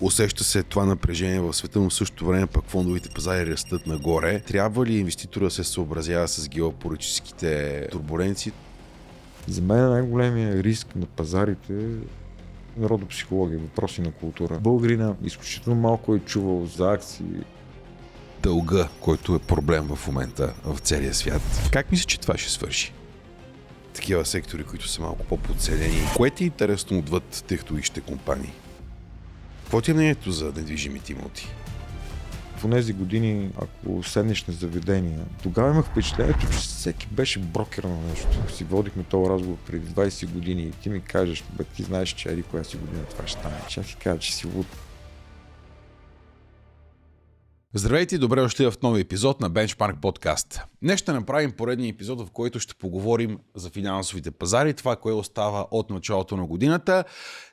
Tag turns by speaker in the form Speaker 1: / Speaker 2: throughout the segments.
Speaker 1: Усеща се това напрежение в света, но в същото време пък фондовите пазари растат нагоре. Трябва ли инвеститора да се съобразява с геополитическите турбуленции?
Speaker 2: За мен най-големия риск на пазарите е народопсихология, въпроси на култура. Българина изключително малко е чувал за акции.
Speaker 1: Дълга, който е проблем в момента в целия свят. Как мисля, че това ще свърши? Такива сектори, които са малко по-подценени. Кое ти е интересно отвъд технологичните компании? Какво ти е мнението за недвижимите имоти?
Speaker 2: В тези години, ако седнеш на заведения, тогава имах впечатлението, че всеки беше брокер на нещо. Си водихме този разговор преди 20 години и ти ми кажеш, ти знаеш, че еди коя си година това ще стане. Ще ти кажа, че си луд.
Speaker 1: Здравейте и добре дошли в нови епизод на Benchmark Podcast. Днес ще направим поредния епизод, в който ще поговорим за финансовите пазари, това, което остава от началото на годината,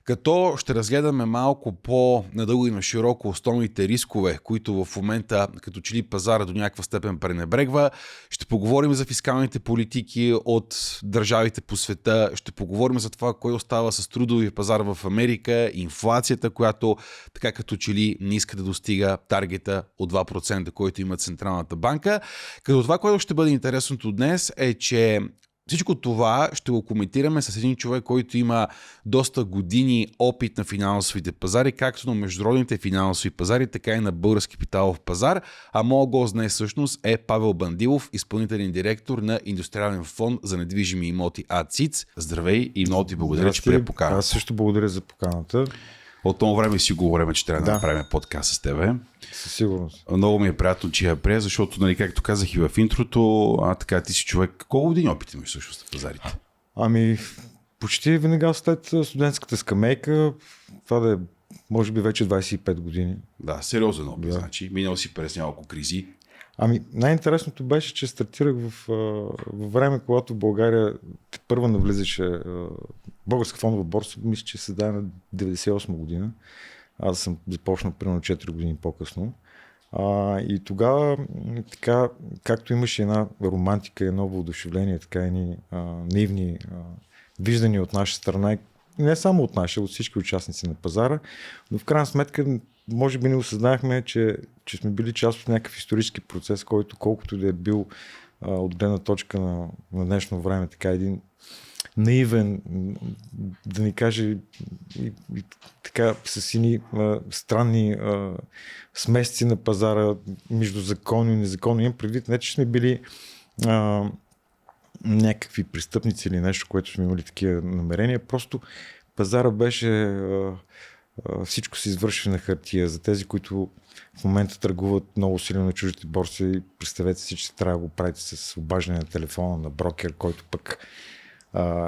Speaker 1: като ще разгледаме малко по-надълго и на широко основните рискове, които в момента като че ли пазара до някаква степен пренебрегва. Ще поговорим за фискалните политики от държавите по света, ще поговорим за това, което остава с трудовия пазар в Америка, инфлацията, която така като че ли не иска да достига таргета от 2%, който има Централната банка. Като това, което ще бъде интересното днес е, че всичко това ще го коментираме с един човек, който има доста години опит на финансовите пазари, както на международните финансови пазари, така и на български капиталов пазар. А моят гост днес всъщност е Павел Бандилов, изпълнителен директор на Индустриален фонд за недвижими имоти АЦИЦ. Здравей и много ти благодаря, че прие покана.
Speaker 2: Аз също благодаря за поканата.
Speaker 1: От това време си говорим, че трябва да направим подкаст с тебе.
Speaker 2: Със сигурност.
Speaker 1: Много ми е приятно, че я прия, защото, нали, както казах и в интрото, така ти си човек. Колко години опит имаш всъщност на пазарите?
Speaker 2: Ами, почти веднага след студентската скамейка, това да е, може би вече 25 години.
Speaker 1: Да, сериозен опит,
Speaker 2: Да.
Speaker 1: значи. Минал си през няколко кризи.
Speaker 2: Ами, най-интересното беше, че стартирах във време, когато в България първо навлизаше Българска фондова борса, мисля, че се даде на 98 година. Аз съм започнал примерно 4 години по-късно. И тогава, така, както имаше една романтика, едно въодушевление, така и наивни виждания от наша страна, и не само от наша, от всички участници на пазара, но в крайна сметка може би не осъзнахме, че сме били част от някакъв исторически процес, който колкото да е бил от гледна точка на днешно време, така един наивен, да ни каже и така с едни странни смесици на пазара между законно и незаконно. Имам предвид, не че сме били някакви престъпници или нещо, което сме имали такива намерения, просто пазара беше всичко се извършва на хартия. За тези, които в момента търгуват много силно на чуждите борси, представете си, че трябва да го правите с обаждане на телефона на брокер, който пък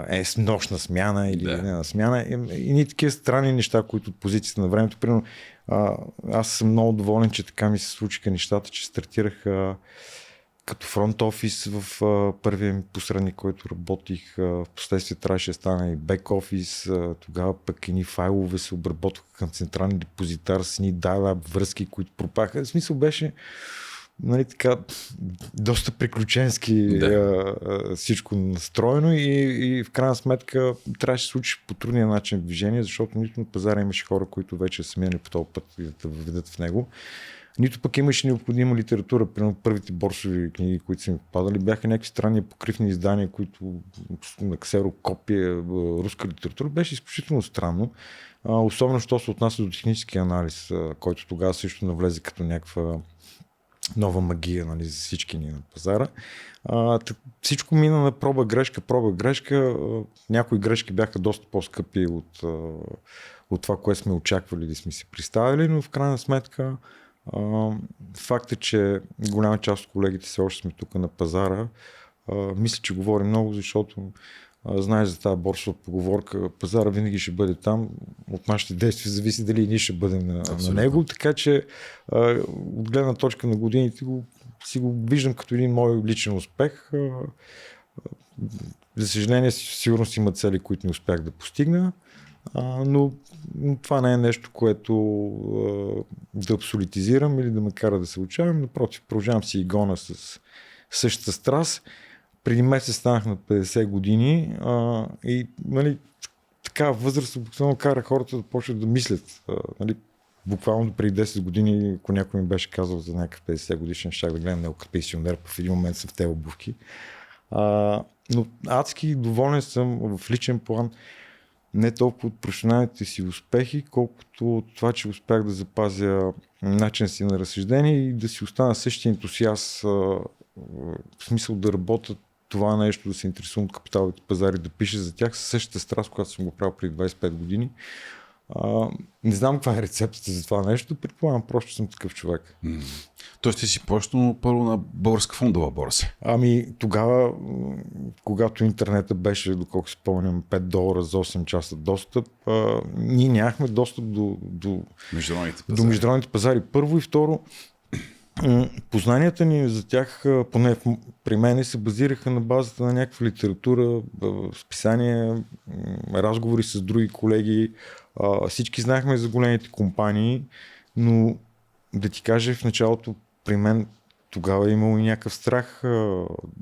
Speaker 2: е с нощна смяна или не на смяна. И ни такива странни неща, които от позицията на времето. Примерно, аз съм много доволен, че така ми се случиха нещата, че стартирах като фронт офис в първия ми посредник, който работих. В последствие трябваше да стана и бек офис. Тогава пък едни файлове се обработваха към централен депозитар с едни dial-up връзки, които пропаха. В смисъл беше, нали, така, доста приключенски всичко настроено и в крайна сметка трябваше да се случи по трудния начин движение, защото нито на пазара имаше хора, които вече са минали по този път и да въведат в него. Нито пък имаше необходима литература. Примерно първите борсови книги, които са ми попадали, бяха някакви странни покривни издания, които на ксерокопия, руска литература. Беше изключително странно. Особено, що се отнася до технически анализ, който тогава също навлезе като някаква нова магия, нали, за всички ни на пазара. Всичко мина на проба грешка. Някои грешки бяха доста по-скъпи от това, което сме очаквали да сме си представили, но в крайна сметка факт е, че голяма част от колегите все още сме тук на пазара. Мисля, че говорим много, защото знаеш за тази борсова поговорка, пазара винаги ще бъде там, от нашите действия зависи дали и ние ще бъдем на него, така че от гледна точка на годините си го виждам като един мой личен успех. За съжаление, сигурно си има цели, които не успях да постигна, но това не е нещо, което да абсолютизирам или да ме кара да се учавам. Напротив, продължавам си и гона с същата страст. Преди месец станах на 50 години и, нали, така възраст обикновено кара хората да почват да мислят. Нали, Буквално преди 10 години, ако някой ми беше казал за някакъв 50 годишен, щях да гледам него като пенсионер, в един момент съм в тези обувки. Но адски доволен съм в личен план не толкова от професионалните си успехи, колкото от това, че успях да запазя начин си на разсъждение и да си остана същия ентусиаст, в смисъл да работя това нещо, да се интересувам от капиталовите пазари, да пиша за тях със същата страст, която съм го правил преди 25 години. Не знам каква е рецептата за това нещо, предполагам, просто съм такъв човек.
Speaker 1: Тоест ти си почнал първо на българска фондова борса.
Speaker 2: Тогава, когато интернета беше, доколко си спомням, $5 за 8 часа достъп, ние нямахме достъп до международните пазари. Първо и второ, познанията ни за тях, поне при мен, се базираха на базата на някаква литература, списания, разговори с други колеги. Всички знаехме за големите компании, но да ти кажа, в началото при мен тогава е имало и някакъв страх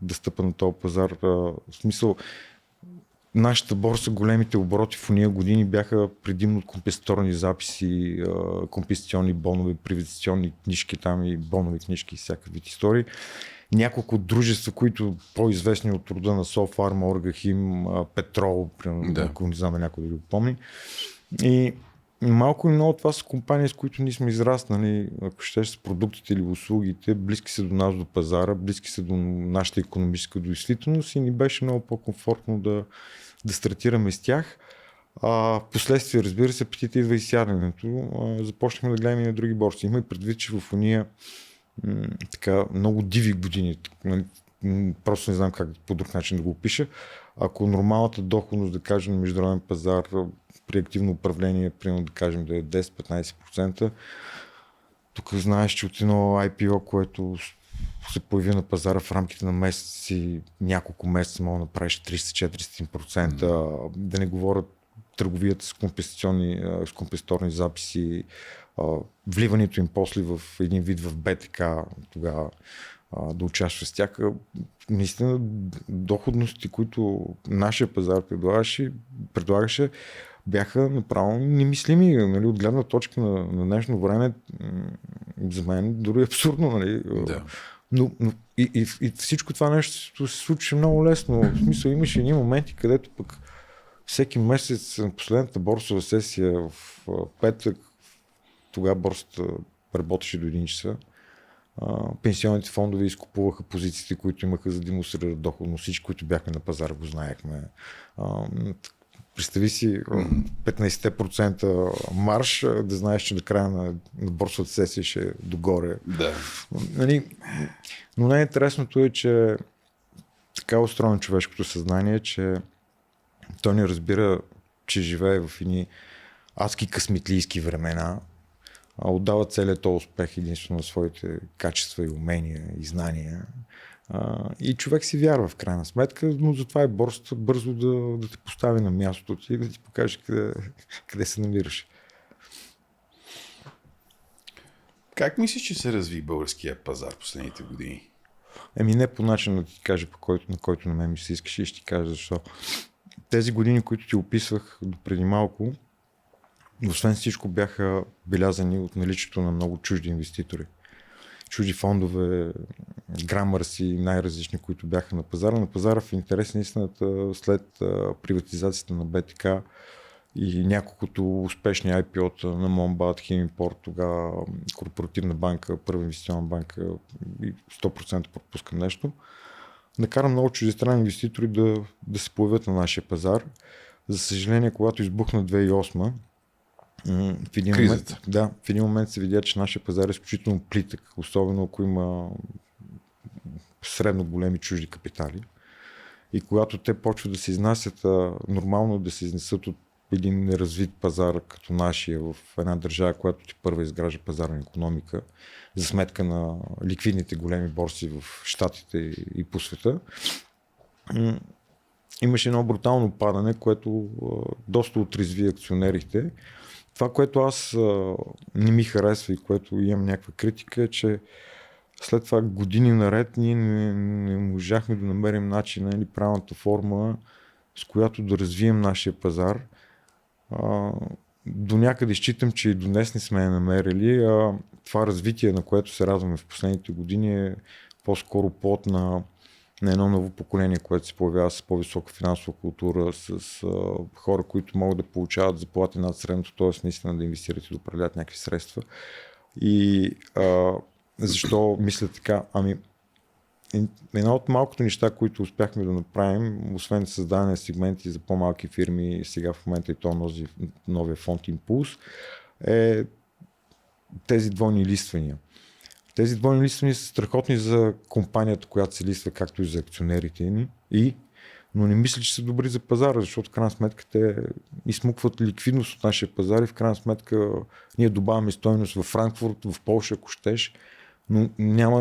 Speaker 2: да стъпа на този пазар. В смисъл, нашата борса, големите обороти в уния години бяха предимно от компенсаторни записи, компенсационни бонове, приватизационни книжки там и бонови книжки и всякакъв вид истории. Няколко дружества, които по-известни от рода на Софарма, Оргахим, Петрол, ако не знам да някой да го помни. И малко и много това са компании, с които ние сме израснали, ако ще с продуктите или услугите, близки са до нас, до пазара, близки са до нашата икономическа действителност и ни беше много по-комфортно да стартираме с тях. Последствие, разбира се, апетита идва и сядането. Започнахме да гледаме и на други борси. Има и предвид, че в уния така много диви години, просто не знам как по друг начин да го опиша. Ако нормалната доходност, да кажем, на международен пазар при активно управление, примерно да кажем да е 10-15%, тук знаеш, че от едно IPO, което се появи на пазара в рамките на месеци, няколко месеца мога да направиш 300-400%, да не говоря търговията с компенсаторни записи, вливането им после в един вид в БТК, тогава да участва с тях. Наистина доходности, които нашия пазар предлагаше, бяха направо немислими. Нали, от гледна точка на днешно време, за мен дори абсурдно. Нали.
Speaker 1: Да.
Speaker 2: Но и всичко това нещо се случи много лесно. В смисъл, имаше едни моменти, където пък всеки месец на последната борсова сесия в петък, тогава борсата работеше до 1 часа, пенсионните фондове изкупуваха позициите, които имаха за да демонстрират доходност. Всички, които бяхме на пазара, го знаехме. Представи си 15% марш, да знаеш, че до края на борсовата сесия ще е догоре.
Speaker 1: Да.
Speaker 2: Но най-интересното е, че така устроено човешкото съзнание, че той не разбира, че живее в едни адски късметлийски времена, отдава целият този успех единствено на своите качества и умения и знания. И човек си вярва в крайна сметка, но затова е борсата бързо да те постави на мястото ти и да ти покаже къде се намираш.
Speaker 1: Как мислиш, че се разви българския пазар последните години?
Speaker 2: Не по начин да ти кажа, на който на мен ми се искаше и ще ти кажа защо. Тези години, които ти описвах преди малко, освен всичко бяха белязани от наличието на много чужди инвеститори. Чужди фондове, грамърси, най-различни, които бяха на пазара. На пазара в интерес на истината след приватизацията на БТК и няколкото успешни IPO-та на Момбат, Химимпорт, тогава Корпоративна банка, Първа инвестиционна банка и 100% пропускам нещо, накара много чуждестранни инвеститори да се появят на нашия пазар. За съжаление, когато избухна 2008, в един момент се видя, че нашия пазар е изключително плитък, особено ако има средно големи чужди капитали. И когато те почват да се изнасят, нормално да се изнесат от един неразвит пазар като нашия в една държава, която ти първа изгражда пазарна икономика за сметка на ликвидните големи борси в Щатите и по света, имаше едно брутално падане, което доста отрезви акционерите. Това, което аз не ми харесва и което имам някаква критика, е, че след това години наред ние не можахме да намерим начина или правилната форма, с която да развием нашия пазар. до някъде считам, че и до днес не сме я намерили. Това развитие, на което се радваме в последните години, е по-скоро плод на едно ново поколение, което се появява с по-висока финансова култура, с хора, които могат да получават заплати над средното, т.е. наистина да инвестират и да управляват някакви средства. И защо мисля така? Една от малкото неща, които успяхме да направим, освен създаване на сегменти за по-малки фирми, сега в момента и то новия фонд Импулс, е тези двойни листвания. Тези двойни листвания са страхотни за компанията, която се листва, както и за акционерите ни, но не мисля, че са добри за пазара, защото в крайна сметка те изсмукват ликвидност от нашия пазар и в крайна сметка ние добавяме стойност във Франкфурт, в Полша, ако щеш, но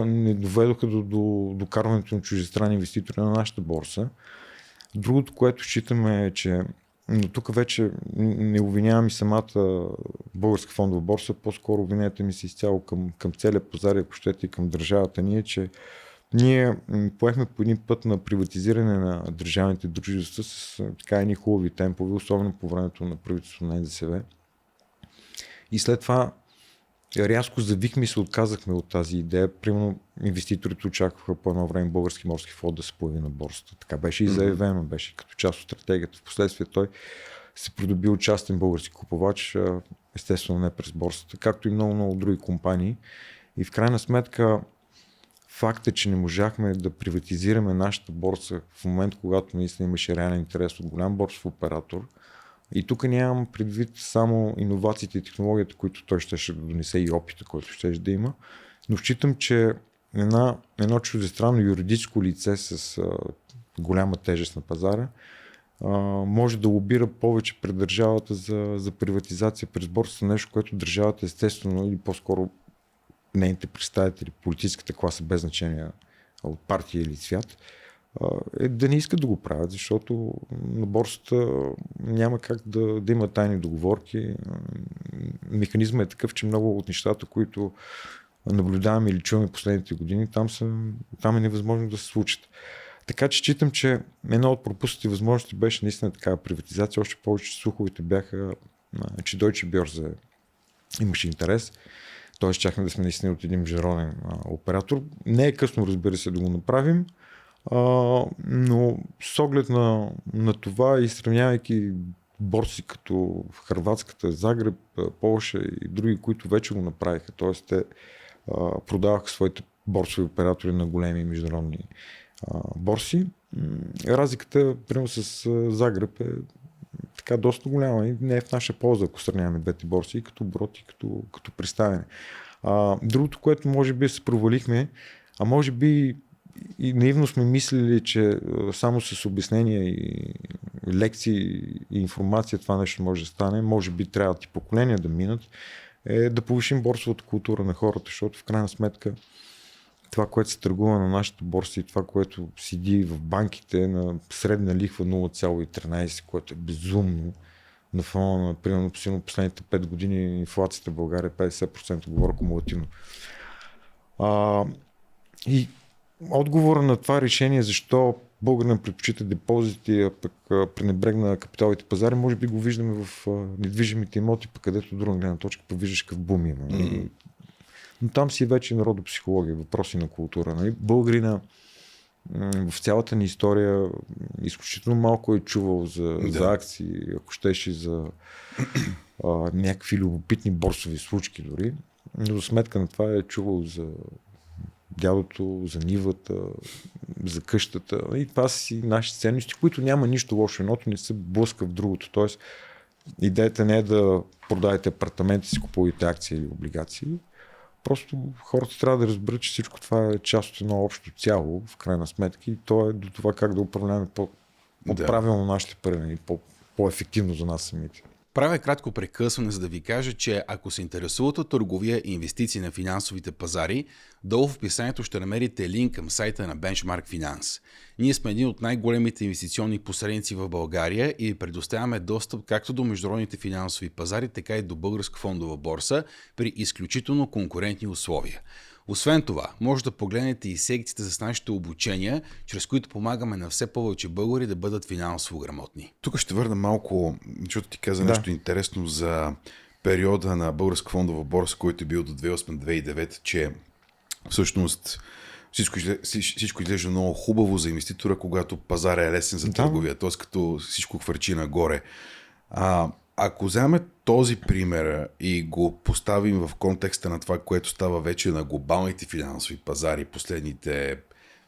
Speaker 2: не доведоха до карването на чуждестранни инвеститори на нашата борса. Другото, което считаме е, че но тук вече не обвинявам и самата българска фондова борса, по-скоро обвинението ми се изцяло към целия пазар, ако щете и към държавата ни, че ние поехме по един път на приватизиране на държавните дружества с така едни хубави темпове, особено по времето на правителството на НДСВ. И след това рязко завихме и се отказахме от тази идея. Примерно инвеститорите очакваха по едно време Български морски флот да се появи на борсата. Така беше и заявено, беше като част от стратегията. Впоследствие той се придобил частен български купувач, естествено не през борсата, както и много други компании. И в крайна сметка факт е, че не можахме да приватизираме нашата борса в момент, когато наистина имаше реален интерес от голям борсов оператор. И тук нямам предвид само иновациите и технологията, които той ще донесе и опита, който ще да има, но считам, че едно чуждестранно юридическо лице с голяма тежест на пазара може да лобира повече пред държавата за приватизация през борсата, нещо, което държавата естествено или по-скоро нейните представители, политическата класа без значение от партия или цвят, е да не искат да го правят, защото на борсата няма как да има тайни договорки. Механизмът е такъв, че много от нещата, които наблюдаваме или чуваме последните години, там е невъзможно да се случат. Така че считам, че една от пропуснатите възможности беше наистина такава приватизация. Още повече слуховете бяха, че Deutsche Börse имаше интерес. Тоест чакаме да сме наистина от един международен оператор. Не е късно, разбира се, да го направим, но с оглед на това и сравнявайки борси като хърватската, Загреб, Полша и други, които вече го направиха, т.е. те продаваха своите борсови оператори на големи международни борси. Разликата, примерно с Загреб е така доста голяма и не е в наша полза, ако сравняваме двете борси, и като оборот, и като представяне. Другото, което може би се провалихме, а може би и наивно сме мислили, че само с обяснения и лекции и информация това нещо може да стане, може би трябва и поколения да минат, е да повишим борсовата култура на хората, защото в крайна сметка това, което се търгува на нашата борса и това, което седи в банките на средна лихва 0,13, което е безумно на фона на, примерно, последните 5 години инфлацията в България е 50%, говоря кумулативно. И отговора на това решение, защо българина предпочита депозити, а пък пренебрегна капиталовите пазари, може би го виждаме в недвижимите имоти, пък където от друга гледна точка виждаш какъв бум има. Но там си вече народопсихология, въпроси на култура. Нали? Българина в цялата ни история изключително малко е чувал за акции, ако щеше за някакви любопитни борсови случки дори. Но за сметка на това е чувал за дядото, за нивата, за къщата. И това са си наши ценности, които няма нищо лошо. Едното не се блъска в другото. Тоест, идеята не е да продадете апартаменти, си купувате акции или облигации. Просто хората трябва да разберат, че всичко това е част от едно общо цяло, в крайна сметка, и то е до това как да управляваме по-правилно нашите пари и по-ефективно за нас самите.
Speaker 1: Правя кратко прекъсване, за да ви кажа, че ако се интересувате от търговия и инвестиции на финансовите пазари, долу в описанието ще намерите линк към сайта на Benchmark Finance. Ние сме един от най-големите инвестиционни посредници в България и предоставяме достъп както до международните финансови пазари, така и до българска фондова борса при изключително конкурентни условия. Освен това, може да погледнете и секциите с нашите обучения, чрез които помагаме на все повече българи да бъдат финансово грамотни. Тук ще върна малко, защото ти каза нещо интересно за периода на Българска фондова борса, който е бил до 2008-2009, че всъщност всичко изглежда много хубаво за инвеститора, когато пазар е лесен за търговия, т.е. като всичко хвърчи нагоре. Ако вземем този пример и го поставим в контекста на това, което става вече на глобалните финансови пазари последните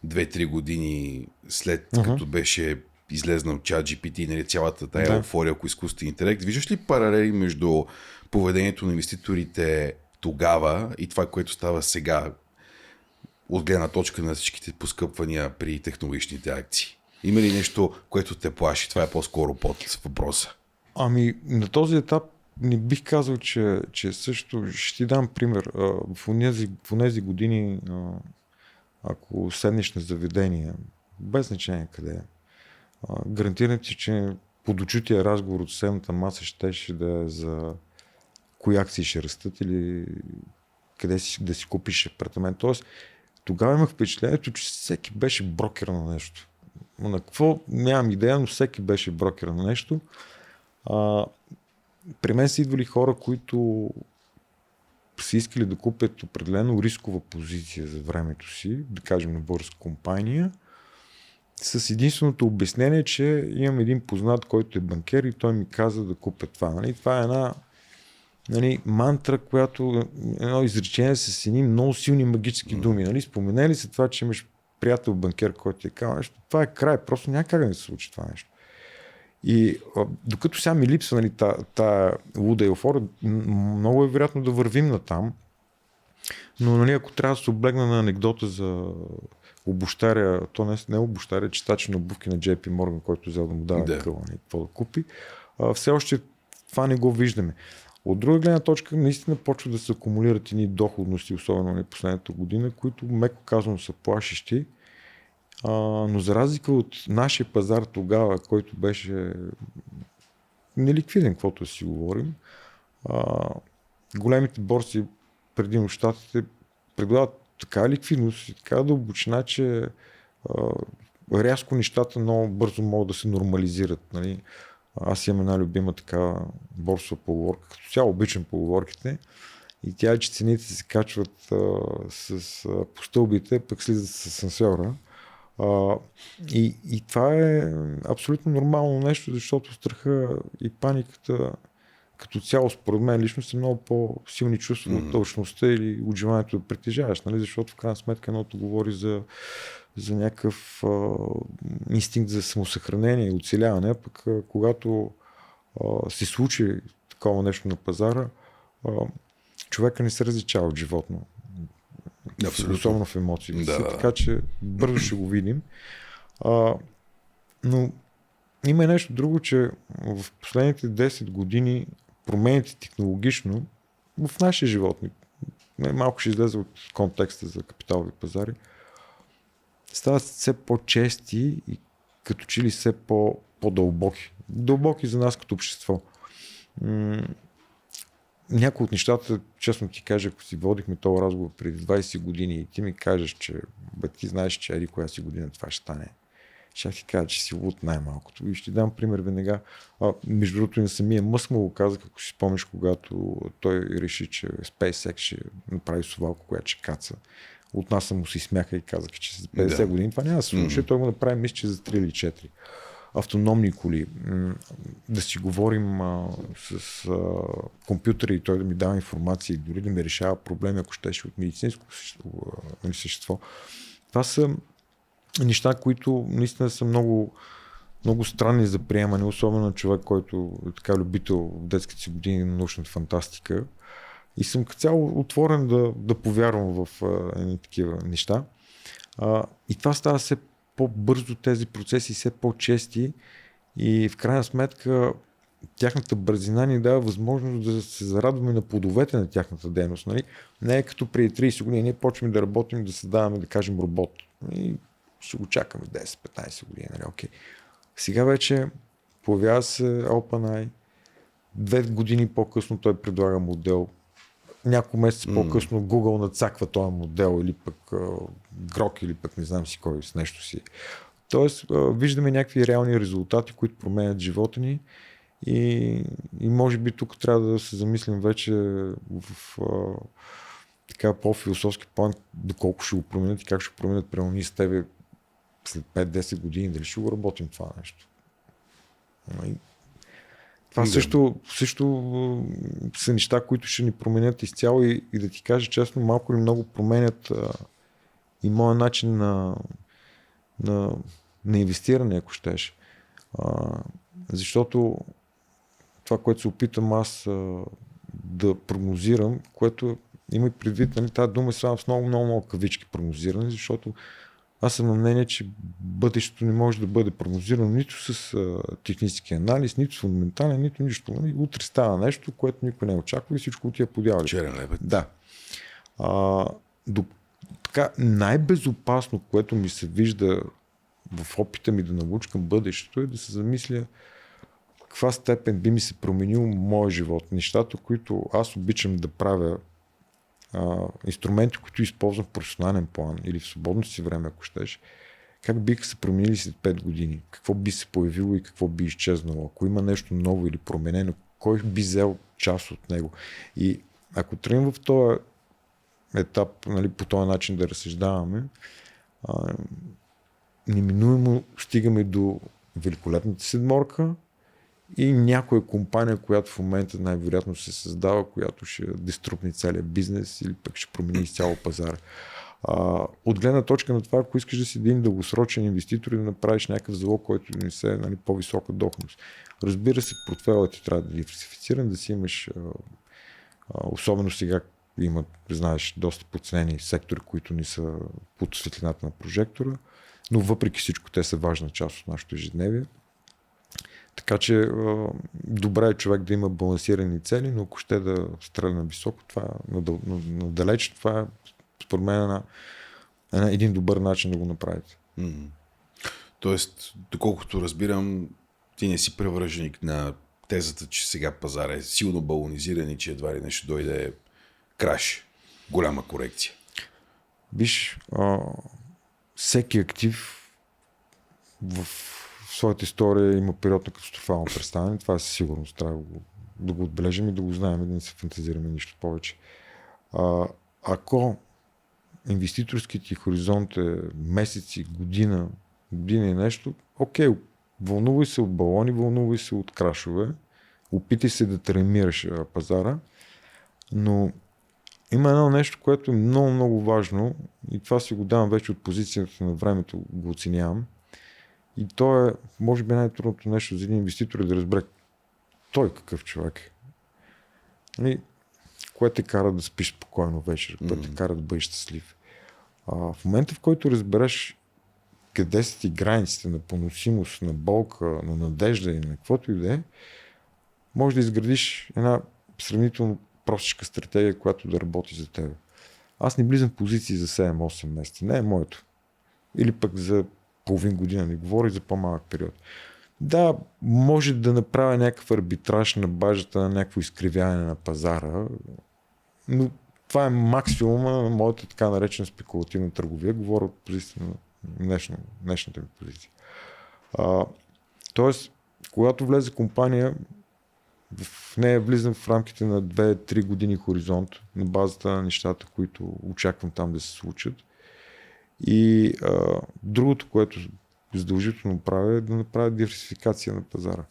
Speaker 1: 2-3 години след като беше излезнал ChatGPT, нали, цялата тая еуфория около изкуствен интелект, виждаш ли паралели между поведението на инвеститорите тогава и това, което става сега от гледна точка на всичките поскъпвания при технологичните акции? Има ли нещо, което те плаши? Това е по-скоро под въпроса.
Speaker 2: На този етап не бих казал, че също. Ще ти дам пример. В онези години, ако седнеш на заведение, без значение къде е, гарантирам ти, че подочутия разговор от съседната маса щеше да е за кои акции ще растат или къде да си купиш апартамент. Тоест, тогава имах впечатлението, че всеки беше брокер на нещо. На какво нямам идея, но всеки беше брокер на нещо. При мен са идвали хора, които са искали да купят определено рискова позиция за времето си, да кажем на българска компания, с единственото обяснение, че имам един познат, който е банкер и той ми каза да купя това. Нали? Това е една мантра, едно изречение с едни много силни магически думи. Нали? Спомене ли се това, че имаш приятел банкер, който ти е казал нещо? Това е край, просто няма как да не се случи това нещо. И докато сега ми липсва тая луда еуфория, много е вероятно да вървим натам, но ако трябва да се облегна на анекдота за обущаря, то не е обущаря, читач на обувки на JP Morgan, който взел да му дава къла, какво да купи, все още това не го виждаме. От друга гледна точка, наистина почва да се акумулират едни доходности, особено на последната година, които меко казано са плашещи. Но за разлика от нашия пазар тогава, който беше неликвиден, каквото си говорим, големите борси предимно щатите предлагат така ликвидност и така дълбочина, че рязко нещата много бързо могат да се нормализират. Нали? Аз имам една любима такава борсова поговорка, като цяло обичам поговорките, и тя е, че цените се качват по стълбите, пък слизат с асансьора. И това е абсолютно нормално нещо, защото страха и паниката като цяло, според мен лично, са много по-силни чувства от точността или от желанието да притежаваш, нали? Защото в крайна сметка едното говори за някакъв инстинкт за самосъхранение и оцеляване, пък когато се случи такова нещо на пазара, човека не се различава от животно. Особено в емоциите си, така че бързо ще го видим. Но има и нещо друго, че в последните 10 години промените технологично в нашия живот, малко ще излезе от контекста за капиталови пазари, стават все по-чести и като че ли все по-дълбоки. Дълбоки за нас като общество. Някои от нещата, честно ти кажа, ако си водихме този разговор преди 20 години и ти ми кажеш, че ти знаеш, че еди коя си година това ще стане, ще ти кажа, че си луд най-малкото. И ще дам пример веднага. Между другото и на самия Мъск му го казах, ако си спомниш, когато той реши, че SpaceX ще направи совалка, която ще каца. От нас му си смяха и казах, че за 50 години това няма да се случи. Той го направи, мисля, че за 3 или 4. Автономни коли. Да си говорим с компютъра и той да ми дава информация и дори да ми решава проблеми, ако щеше от медицинско същество. Това са неща, които наистина са много, много странни за приемане, особено на човек, който е така любител в детските си години на научната фантастика. И съм като цяло отворен да повярвам в такива неща. И това става все по-бързо, тези процеси все по-чести и в крайна сметка тяхната бързина ни дава възможност да се зарадваме на плодовете на тяхната дейност. Нали? Не е като преди 30 години, ние почваме да работим, да създаваме, да кажем, робот. И ще го чакаме 10-15 години. Нали? Okay. Сега вече появява се OpenAI. 2 години по-късно той предлага модел. няколко месеца по-късно Google нацаква този модел или пък Grok или пък не знам си кой с нещо си. Тоест, виждаме някакви реални резултати, които променят живота ни и може би тук трябва да се замислим вече в така по-философски план, доколко ще го променят и как ще променят прямо ние с тебе след 5-10 години, дали ще го работим това нещо. Това също са неща, които ще ни променят изцяло и да ти кажа честно, малко или много променят и моят начин на инвестиране, ако щеш. Защото това, което се опитам аз да прогнозирам, което има и предвид, нали, тази дума е само с много кавички прогнозиране, защото аз съм на мнение, че бъдещето не може да бъде прогнозирано нито с технически анализ, нито с фундаментален, нито нищо. Нали. Утре става нещо, което никой не очаква и всичко отива по дяволите.
Speaker 1: Черен лебед.
Speaker 2: Да. Така, най-безопасно, което ми се вижда в опита ми да научкам бъдещето, е да се замисля каква степен би ми се променил моя живот. Нещата, които аз обичам да правя, инструменти, които използвам в професионален план или в свободното си време, ако щеш, как биха се променили след 5 години? Какво би се появило и какво би изчезнало? Ако има нещо ново или променено, кой би взел част от него? И ако тръгнем в този етап, нали, по този начин да разсъждаваме, неминуемо стигаме до великолепната седморка и някоя компания, която в момента най-вероятно се създава, която ще деструпне целият бизнес или пък ще промени изцяло пазара. От гледна точка на това, ако искаш да си един дългосрочен инвеститор и да направиш някакъв залог, който да несе, нали, по-висока доходност. Разбира се, портфелът ти трябва да е диверсифициран, да си имаш, особено сега има, знаеш, доста подценени сектори, които не са под светлината на прожектора, но въпреки всичко те са важна част от нашето ежедневие. Така че добре е човек да има балансирани цели, но ако ще да стреля високо, това надалеч, това е според мен един добър начин да го направите.
Speaker 1: Тоест, доколкото разбирам, ти не си привърженик на тезата, че сега пазар е силно балонизиран и че едва ли нещо дойде краш, голяма корекция.
Speaker 2: Виж, всеки актив в своята история има период на катастрофално представяне. Това е със сигурност. Трябва да го отбележим и да го знаем и да не се фантазираме нищо повече. Ако инвеститорският ти хоризонт е месеци, година и нещо, окей, вълнувай се от балони, вълнувай се от крашове, опитай се да тремираш пазара, но има едно нещо, което е много важно и това си го давам вече от позицията на времето, го оценявам. И то е, може би, най-трудното нещо за един инвеститор е да разбере той какъв човек е. И кое те кара да спиш спокойно вечер, кое те кара да бъдеш щастлив. В момента, в който разбереш къде са ти границите на поносимост, на болка, на надежда и на каквото и да е, може да изградиш една сравнително простичка стратегия, която да работи за теб. Аз не влизам в позиции за 7-8 месеца. Не е моето. Или пък за половин година, не говори за по-малък период. Да, може да направя някакъв арбитраж на базата на някакво изкривяване на пазара, но това е максимума на моята така наречена спекулативна търговия. Говоря от позицията на днешната ми позиция. Тоест, когато влезе компания, в нея влизам в рамките на 2-3 години хоризонт на базата на нещата, които очаквам там да се случат. И другото, което задължително правя, е да направя диверсификация на пазара.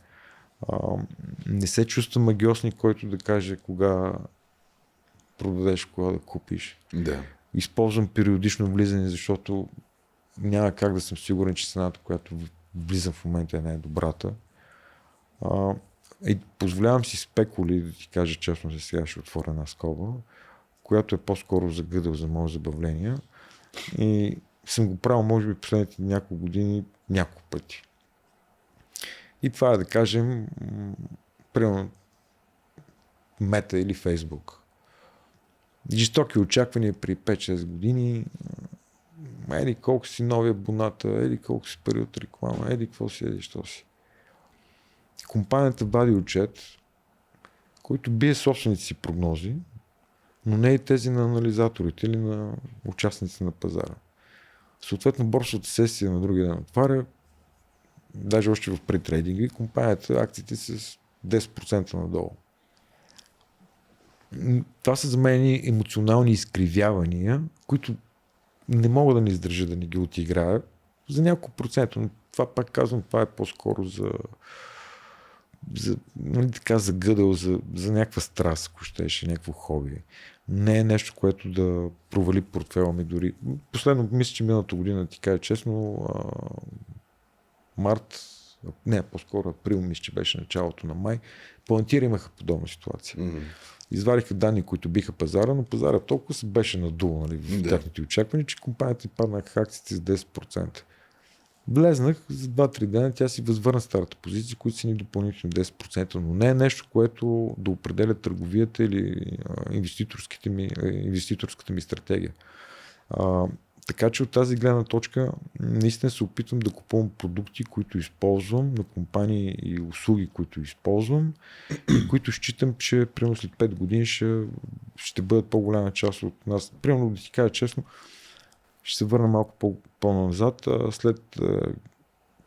Speaker 2: Не се чувствам магиосник, който да каже кога продадеш, кога да купиш.
Speaker 1: Да.
Speaker 2: Използвам периодично влизане, защото няма как да съм сигурен, че цената, която влизам в момента е най-добрата. И позволявам си спекули, да ти кажа честно, че сега ще отворя една скоба, която е по-скоро загъдал за моя забавление. И съм го правил, може би, последните няколко години, няколко пъти. И това е, да кажем, примерно Мета или Фейсбук. Жестоки очаквания при 5-6 години, еди колко си нови абоната, еди колко си пари от реклама, еди какво си, еди що си. Компанията вади отчет, който бие собствените си прогнози, но не и тези на анализаторите или на участници на пазара. Съответно, борсовата сесия на другия ден отваря, даже още в претрейдинга и компанията, акциите с 10% надолу. Това са за мен емоционални изкривявания, които не мога да не издържа да не ги отиграя за няколко процента, но това пак казвам, това е по-скоро за нали така, за гъдъл, за някаква страст, ако щеше, някакво хоби. Не е нещо, което да провали портфела ми дори. Последно, мисля, че миналата година, ти кажа честно, по-скоро април, мисля, че беше началото на май, Палантир имаха подобна ситуация. Извадиха данни, които биха пазара, но пазара толкова се беше надул, нали, в тяхните очаквания, че компанията паднаха акциите с 10%. Влезнах за 2-3 дена, тя си възвърна старата позиция, които са ни допълнително 10%, но не е нещо, което да определя търговията или инвеститорската ми стратегия. Така че от тази гледна точка наистина се опитвам да купувам продукти, които използвам, на компании и услуги, които използвам и които считам, че примерно след 5 години ще бъдат по-голяма част от нас. Примерно, да ти кажа честно, ще се върна малко по-назад. След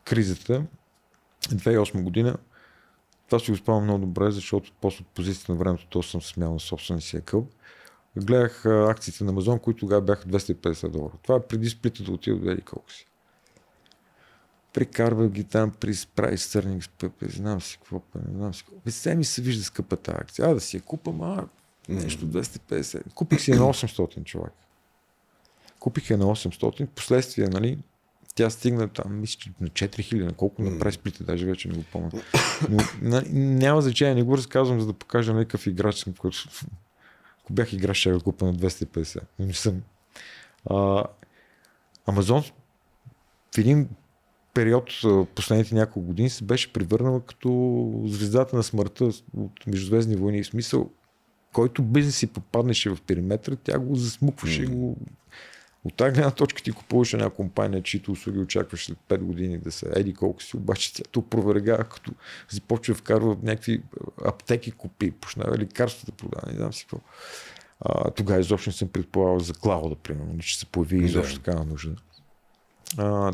Speaker 2: кризата, 2008 година, това си го спомням много добре, защото после позицията на времето то съм смял на собствения си акъл. Гледах акциите на Амазон, които тогава бяха $250. Това е преди сплита да отида до еди колко си. Прикарвах ги там при Price Earnings, знам си какво, не знам си какво. Все ми се вижда скъпата акция. Да си я купам, нещо 250. Купих си я на 800 човек. Купих я на 800, последствие, нали, тя стигна там, мисля, на 4000, на колко направи сплита, даже вече не го помня. Но няма значение, не го разказвам, за да покажа някакъв играч съм, който ако бях играч, ще го купа на 250. Но не съм. Амазон в един период, последните няколко години, се беше превърнала като звездата на смъртта от Междузвездни войни. И смисъл, който бизнес си попаднеше в периметъра, тя го засмукваше. От тази гледна точка ти купуваш една компания, чието услуги очакваш след 5 години да са еди колко си, обаче тя то провергава, като започва да вкарва някакви аптеки купи, почнава лекарства да продава, не знам си какво. Тогава изобщо не съм предполагал за клауда, примерно, че се появи изобщо такава нужда.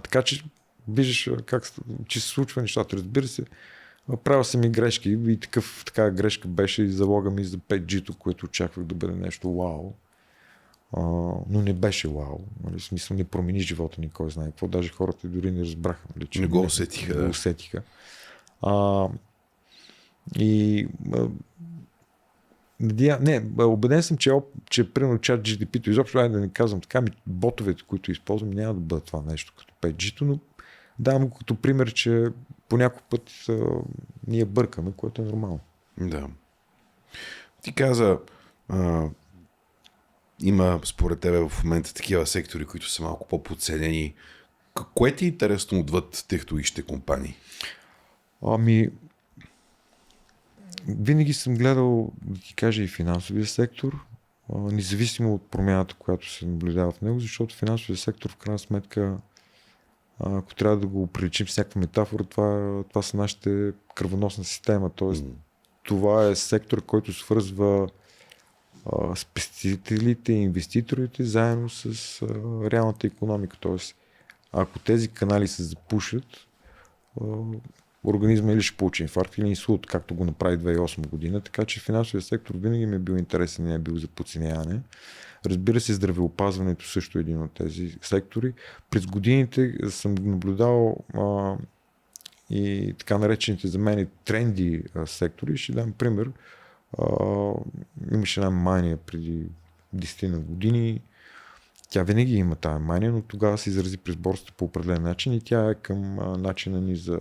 Speaker 2: Така че виждаш че се случва нещата. Разбира се, правил съм и грешки и такава грешка беше и залога ми за 5G-то, което очаквах да бъде нещо вау. Но не беше вау. Нали, в смисъл не промени живота ни, кой знае какво. Даже хората дори не разбраха. Нали, че
Speaker 1: не го усетиха.
Speaker 2: Убеден съм, че примерно чат GDP-то, изобщо да не казвам така, ботовете, които използвам, няма да бъдат това нещо като 5G-то, но давам като пример, че по някой път ние бъркаме, което е нормално.
Speaker 1: Да. Ти каза, има според тебе в момента такива сектори, които са малко по-подценени. Кое ти е интересно отвъд технологичните компании?
Speaker 2: Винаги съм гледал, да ти кажа, и финансовия сектор, независимо от промяната, която се наблюдава в него, защото финансовия сектор в крайна сметка, ако трябва да го приличим с някаква метафора, това са нашите кръвоносна система. Тоест, това е сектор, който свързва спестителите и инвеститорите заедно с реалната икономика. Тоест, ако тези канали се запушат, организма или ще получи инфаркт или инсулт, както го направи 2008 година, така че финансовия сектор винаги ми е бил интересен, не е бил за подценяване. Разбира се, здравеопазването също е един от тези сектори. През годините съм наблюдавал и така наречените за мен тренди сектори. Ще дам пример. Имаше една мания преди 10 години. Тя винаги има тая мания, но тогава се изрази през борсата по определен начин и тя е към начина ни за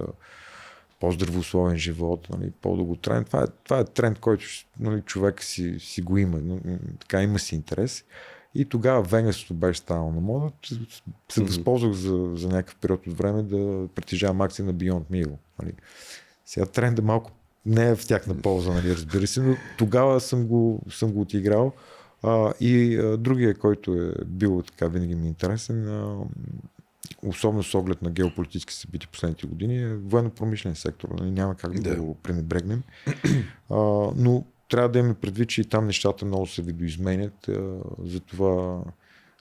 Speaker 2: по-здравословен живот, нали, по-дълготраен. Това е тренд, който, нали, човек си го има, но, така има си интерес. И тогава веганството беше станало на мода. Се възползвах за някакъв период от време да притежавам акции на Beyond Meal. Нали. Сега трендът малко не е в тяхна полза, нали, разбира се, но тогава съм го отиграл. Другия, който е бил така винаги ми интересен, особено с оглед на геополитически събития последните години, е военно-промишлен сектор. Нали? Няма как да го пренебрегнем. Но трябва да имаме предвид, че и там нещата много се видоизменят. Затова,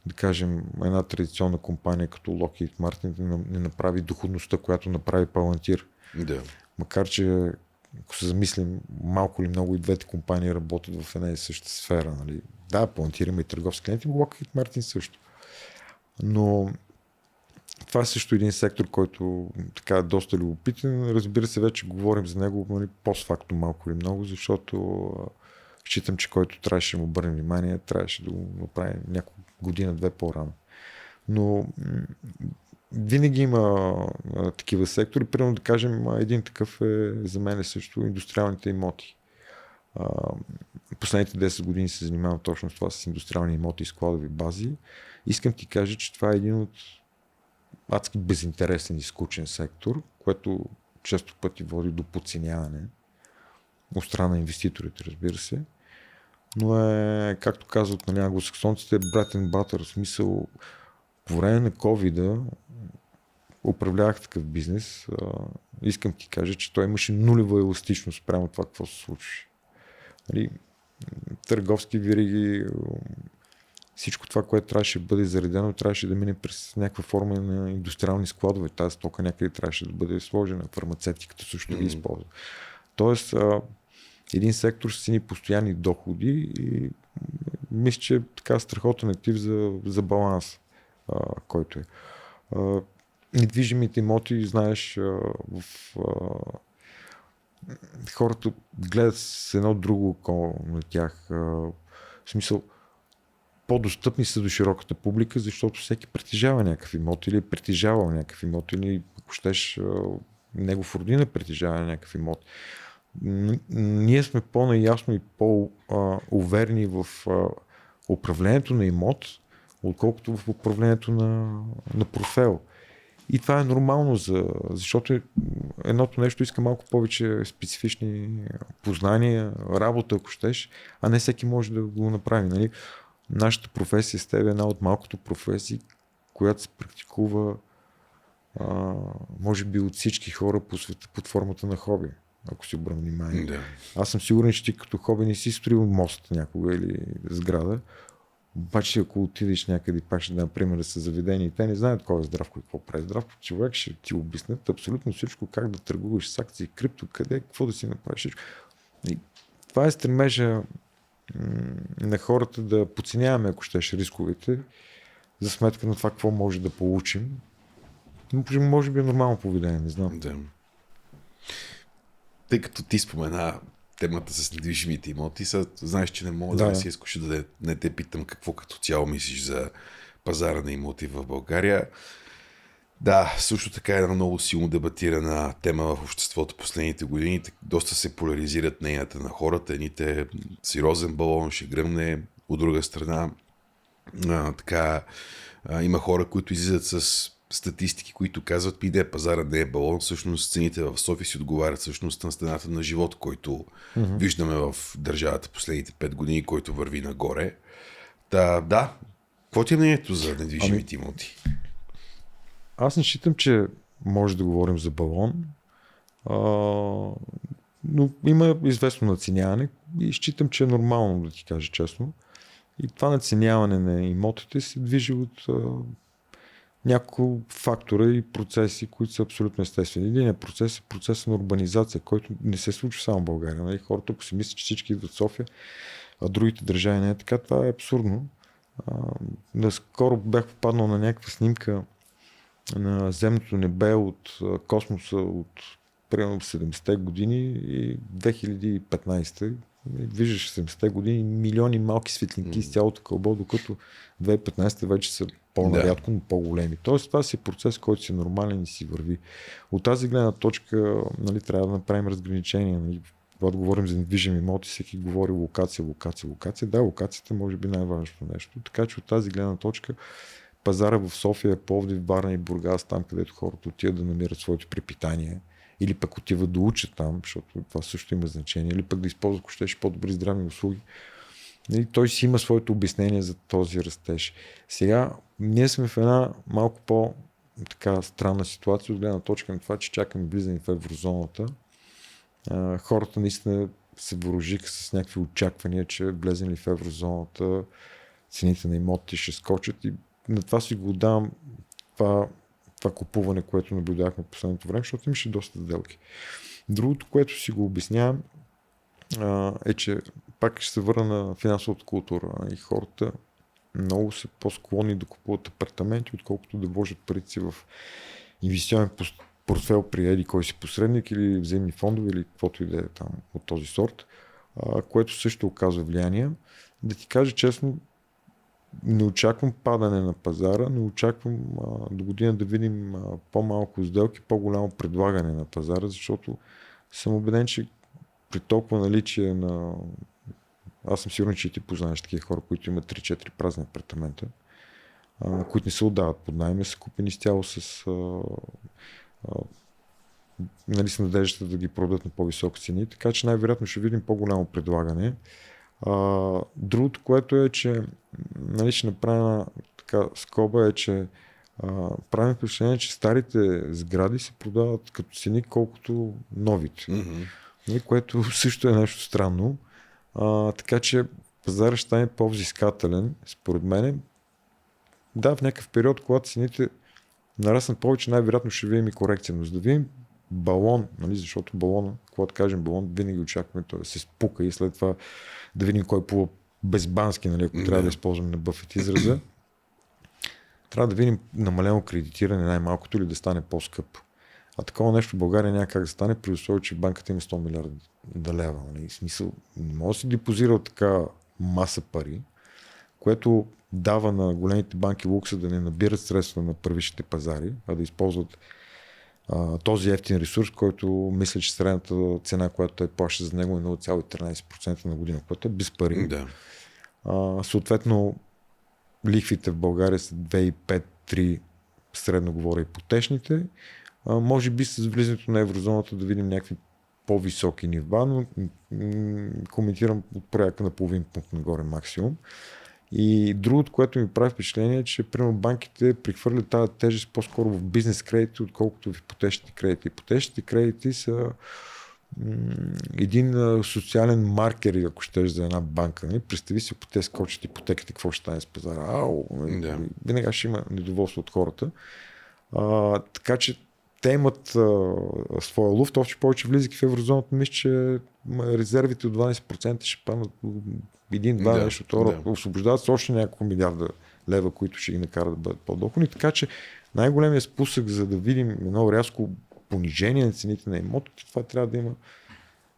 Speaker 2: да кажем, една традиционна компания като Lockheed Martin не направи доходността, която направи Palantir.
Speaker 1: Да.
Speaker 2: Макар че, ако се замислим, малко или много и двете компании работят в една и съща сфера. Нали? Да, Palantir има и търговски клиенти, Lockheed Martin също. Но това е също един сектор, който така е доста любопитен. Разбира се, вече говорим за него, нали, постфактум малко или много, защото считам, че който трябваше да му обърне внимание, трябваше да го направи няколко година-две по-рано. Но винаги има такива сектори. Примерно да кажем, един такъв е за мен също индустриалните имоти. Последните 10 години се занимавам точно с това, с индустриални имоти и складови бази. Искам ти кажа, че това е един от адски безинтересен и скучен сектор, което често пъти води до подценяване от страна на инвеститорите, разбира се. Но е, както казват на англосаксонците, bread and butter, в смисъл по време на COVID-а управлявах такъв бизнес. Искам ти кажа, че той имаше нулева еластичност прямо това, какво се случваше. Нали, търговски вериги, всичко това, което трябваше да бъде заредено, трябваше да мине през някаква форма на индустриални складове. Тази стока някъде трябваше да бъде сложена. Фармацевтиката също ги използва. Тоест, един сектор с едни постоянни доходи и мисля, че е така страхотен актив за баланс, който е. Недвижимите имоти, знаеш, хората гледат с едно друго око на тях. В смисъл, по-достъпни са до широката публика, защото всеки притежава някакъв имот или е притежавал някакъв имот или ако щеш негов родина притежава някакъв имот. Ние сме по-наясно и по-уверени в управлението на имот, отколкото в управлението на портфейл. И това е нормално, защото едното нещо иска малко повече специфични познания, работа, ако щеш, а не всеки може да го направи. Нали? Нашата професия с теб е една от малкото професии, която се практикува може би от всички хора по света под формата на хоби, ако си обърна внимание.
Speaker 1: Да.
Speaker 2: Аз съм сигурен, че ти като хоби не си строил мост някога или сграда, обаче ако отидеш някъде, пак ще дам пример с заведение и те не знаят кой е Здравко и какво прави Здравко, човек ще ти обяснят абсолютно всичко, как да търгуваш с акции, крипто, къде, какво да си направиш. И това е стремежа на хората да подценяваме, ако щеш, рисковете, за сметка на това, какво може да получим. Може би е нормално поведение, не знам.
Speaker 1: Да. Тъй като ти спомена темата с недвижимите имоти, знаеш, че не мога да си изкуша да не те питам какво като цяло мислиш за пазара на имоти в България. Да, също така е една много силно дебатирана тема в обществото последните години. Доста се поляризират мненията на хората. Едните сериозен балон ще гръмне, от друга страна има хора, които излизат с статистики, които казват, пазара не е балон, всъщност цените в София си отговарят всъщност на стената на живот, който виждаме в държавата последните 5 години, който върви нагоре. Да, какво ти е мнението за недвижимите имоти?
Speaker 2: Аз не считам, че може да говорим за балон, но има известно надценяване и считам, че е нормално, да ти кажа честно. И това надценяване на имотите се движи от няколко фактора и процеси, които са абсолютно естествени. Един е процес на урбанизация, който не се случва само в България. Нали? Хората, ако си мислят, че всички идват в София, а другите държави не е така, това е абсурдно. Наскоро бях попаднал на някаква снимка на земното небе от космоса от примерно 70-те години и 2015. Виждаш 70-те години милиони малки светлинки с цялото кълбо, докато 2015 вече са по-нарядко, но по-големи. Тоест това си процес, който си нормален и си върви. От тази гледна точка, нали, трябва да направим разграничение. Нали, когато говорим за недвижими имоти, всеки говори локация. Да, локацията може би най-важното нещо. Така че от тази гледна точка пазара в София, Пловдив, Варна и Бургас, там където хората отиват да намират своето препитание, или пък отиват да учат там, защото това също има значение, или пък да използват, ако щеш, по-добри здравни услуги. И той си има своето обяснение за този растеж. Сега ние сме в една малко по-така странна ситуация от гледна точка на това, че чакаме влизане в еврозоната. Хората наистина се въоръжиха с някакви очаквания, че влезем ли в еврозоната, цените на имоти ще скочат и на това си го давам това купуване, което наблюдахме в последното време, защото имаше доста сделки. Другото, което си го обяснявам, е, че пак ще се върна на финансовата култура и хората много са по-склонни да купуват апартаменти, отколкото да вложат парите си в инвестиционен портфел при еди кой си посредник или взаимни фондове или каквото и да е там от този сорт, което също оказва влияние. Да ти кажа честно, не очаквам падане на пазара, но очаквам до година да видим по-малко сделки, по-голямо предлагане на пазара, защото съм убеден, че при толкова наличие на... Аз съм сигурен, че и ти познаваш такива хора, които имат 3-4 празни апартамента, които не се отдават под найем, са купени изцяло с с надеждата да ги продадат на по-високи цени, така че най-вероятно ще видим по-голямо предлагане. Другото, което е, че ще направя така скоба е, че правим впечатление, че старите сгради се продават като цени, колкото новите. Mm-hmm. Което също е нещо странно. Така че пазарът ще стане по-взискателен, според мен. Да, в някакъв период, когато цените нараснат повече, най-вероятно ще видим и корекция. Но за да видим балон, защото балона, когато кажем балон, винаги очакваме той да се спука и след това да видим кой плува безбански, ако трябва да използваме на Бъфет израза. Трябва да видим намалено кредитиране най-малкото или да стане по-скъпо. А такова нещо в България няма как да стане, при условие, че банката има 100 милиарда лева. В смисъл, не може да си депозирал така маса пари, което дава на големите банки лукса да не набират средства на първичните пазари, а да използват този ефтин ресурс, който мисля, че средната цена, която той плаща за него е 0,13% на година, което е без пари.
Speaker 1: Да.
Speaker 2: Съответно, лихвите в България са 2,5-3 средно говоря ипотечните. Може би с влизането на еврозоната да видим някакви по-високи нива, но коментирам от порядка на половин пункт нагоре максимум. И другото, което ми прави впечатление е, че примерно банките прехвърлят тази тежест по-скоро в бизнес кредити, отколкото в ипотечните кредити. Ипотечните кредити са един социален маркер, ако щеш, за една банка. Представи си, ако те скочат ипотеките, какво ще стане с пазара. Винаги ще има недоволство от хората. Така че те имат своя луфт, още повече влизайки в еврозоната, мисля, че резервите от 12% ще паднат един-два нещо второ. Освобождават се още няколко милиарда лева, които ще ги накарат да бъдат по-доходни. Така че най-големият спусък, за да видим едно рязко понижение на цените на имотите, това трябва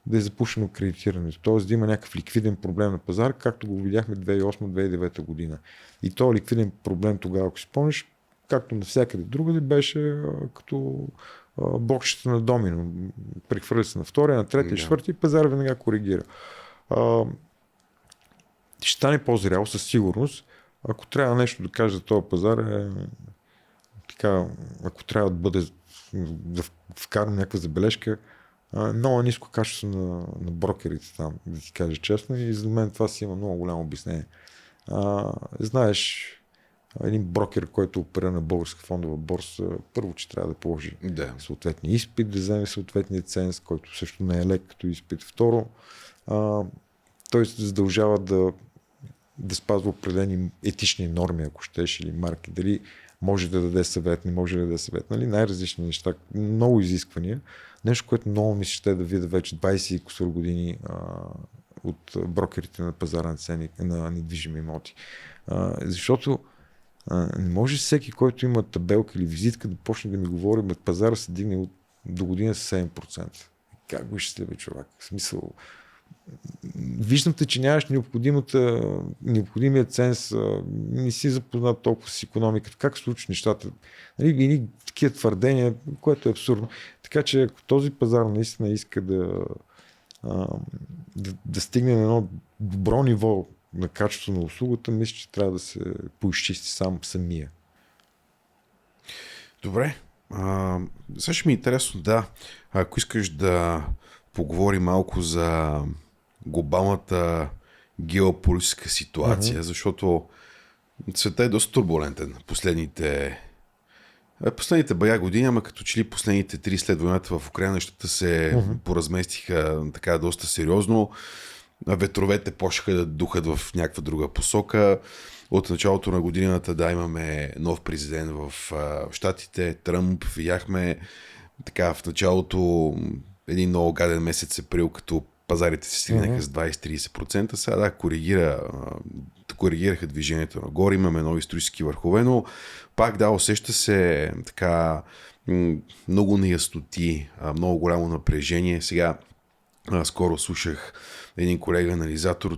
Speaker 2: да е запушено кредитирането. Т.е. да има някакъв ликвиден проблем на пазар, както го видяхме 2008-2009 година. И този ликвиден проблем тогава, ако си спомниш, както навсякъде другаде, беше като бокчета на домино. Прехвърля се на втория, на третия, четвъртия и пазар веднага коригира. Ще стане по-зрял със сигурност. Ако трябва нещо да кажа за този пазар, ако трябва да бъде да вкарам някаква забележка, много ниско качество на брокерите там, да ти кажа честно, и за мен това си има много голямо обяснение. Знаеш, един брокер, който оперира на българска фондова борса, първо, че трябва да положи съответния изпит, да вземе съответния ценз, който също не е лек като изпит. Второ, той се задължава да спазва определени етични норми, ако щеш, или марки. Дали може да даде съвет, не може да даде съвет. Най-различни неща, много изисквания. Нещо, което много ми ще да видя вече 20 и кусор години от брокерите на пазара на цени на недвижими имоти. Защото не може всеки, който има табелка или визитка, да почне да ми говори, че пазара се дигне до година с 7%. Как го ще следва човек? В смисъл, виждам те, че нямаш необходимия ценз, не си запознат толкова с икономиката. Как се случват нещата? И такива твърдения, което е абсурдно. Така че ако този пазар наистина иска да стигне на едно добро ниво на качество на услугата, мисля, че трябва да се поизчисти самия.
Speaker 1: Добре. Сега ще ми е интересно, ако искаш да поговорим малко за глобалната геополитическа ситуация, защото светът е доста турбулентен последните Последните бая години, ама като че ли последните 3 след войната в Украйна, нещата се поразместиха така доста сериозно. Ветровете почнаха да духат в някаква друга посока. От началото на годината, имаме нов президент в Щатите, Тръмп. Видяхме така в началото един много гаден месец април, като пазарите се стригнаха с 20-30%. Сега коригираха движението нагоре, имаме нови исторически върхове, но пак усеща се така много неясноти, много голямо напрежение. Сега скоро слушах един колега анализатор,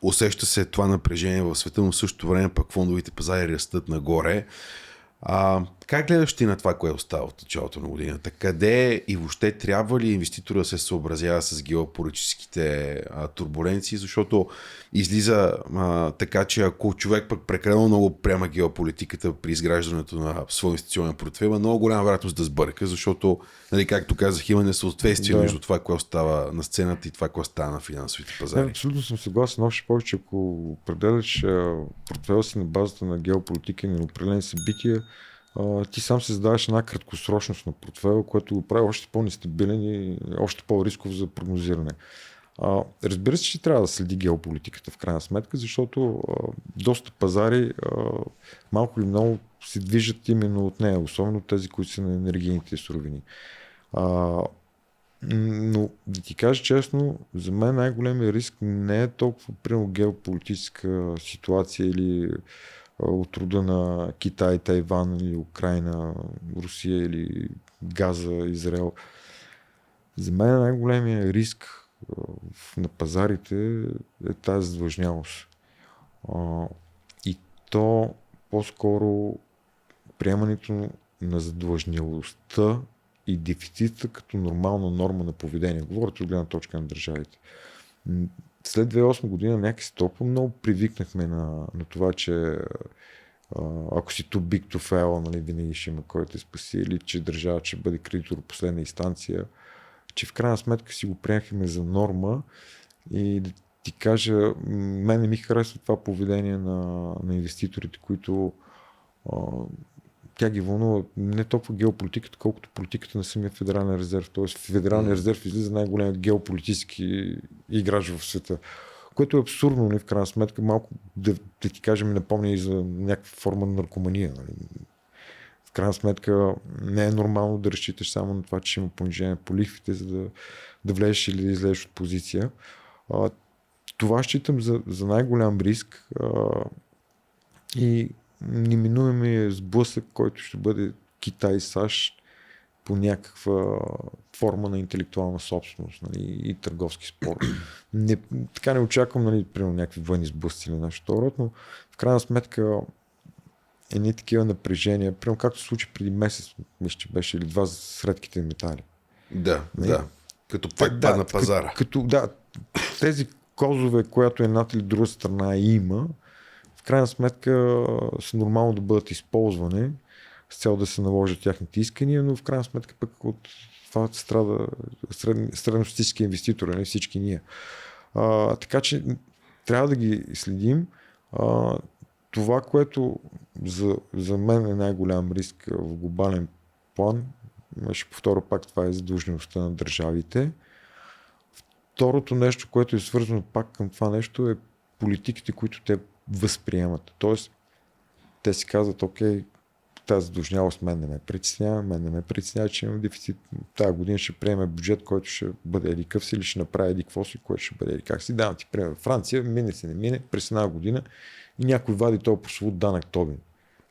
Speaker 1: усеща се това напрежение в света, но в същото време пък фондовите пазари растат нагоре. Как гледаш ти на това, което остава от началото на годината? Къде и въобще трябва ли инвеститора да се съобразява с геополитическите турбуленции? Защото излиза така, че ако човек пък прекалено много приема геополитиката при изграждането на своя инвестиционен портфейл, има много голяма вероятност да сбърка, защото, както казах, има несъответствие между това, което става на сцената и това, което става на финансовите пазари.
Speaker 2: Абсолютно съм съгласен. Още повече, ако определяш портфейла си на базата на геополитика и на определени събития, ти сам се задаваш една краткосрочност на портфейла, което го прави още по-нестабилен и още по-рисков за прогнозиране. Разбира се, че трябва да следи геополитиката в крайна сметка, защото доста пазари малко или много се движат именно от нея, особено тези, които са на енергийните суровини. Но да ти кажа честно, за мен най-големият риск не е толкова примерно геополитическа ситуация или от рода на Китай, Тайван или Украйна, Русия или Газа, Израел. За мен най-големият риск на пазарите е тази задлъжнялост. И то по-скоро приемането на задлъжнялостта и дефицита като нормална норма на поведение. Говорят от гледна точка на държавите. След 2008 година някакси толкова много привикнахме на това, че ако си too big to fail, винаги ще има кой те спаси, или че държава ще бъде кредитор последна инстанция, че в крайна сметка си го приемахме за норма и да ти кажа, мен не ми харесва това поведение на инвеститорите, които тя ги вълнува не толкова геополитиката, колкото политиката на самия Федерален резерв. Тоест Федерален резерв излиза най-големият геополитически играч в света. Което е абсурдно, в крайна сметка, малко да ти кажа, ми напомня и за някаква форма на наркомания. В крайна сметка не е нормално да разчиташ само на това, че има понижение по лихвите, за да влезеш или да излезеш от позиция. Това считам за най-голям риск и неминуемият сблъсък, който ще бъде Китай и САЩ по някаква форма на интелектуална собственост и търговски спор. Така не очаквам примерно някакви военни сблъсъци или нещо род, но в крайна сметка едни такива напрежения, примерно както се случи преди месец, мисля, че беше или два с редките метали.
Speaker 1: Да. Като пак падна пазара.
Speaker 2: Тези козове, която едната или друга страна има, в крайна сметка са нормално да бъдат използвани с цел да се наложат тяхните искания, но в крайна сметка пък от това страда средностатистически инвеститори, не всички ние. Така че трябва да ги следим. Това, което за мен е най-голям риск в глобален план, ще повторя пак, това е задължеността на държавите. Второто нещо, което е свързано пак към това нещо, е политиките, които те възприемат. Тоест, те си казват, окей, тази задължнялост мен не ме притеснява, че имам дефицит. Тази година ще приеме бюджет, който ще бъде еди къв си или ще направи еди какво си, който ще бъде еди как си. Давам ти пример. Франция, мине си не мине, през една година и някой вади този прословут данък Тобин.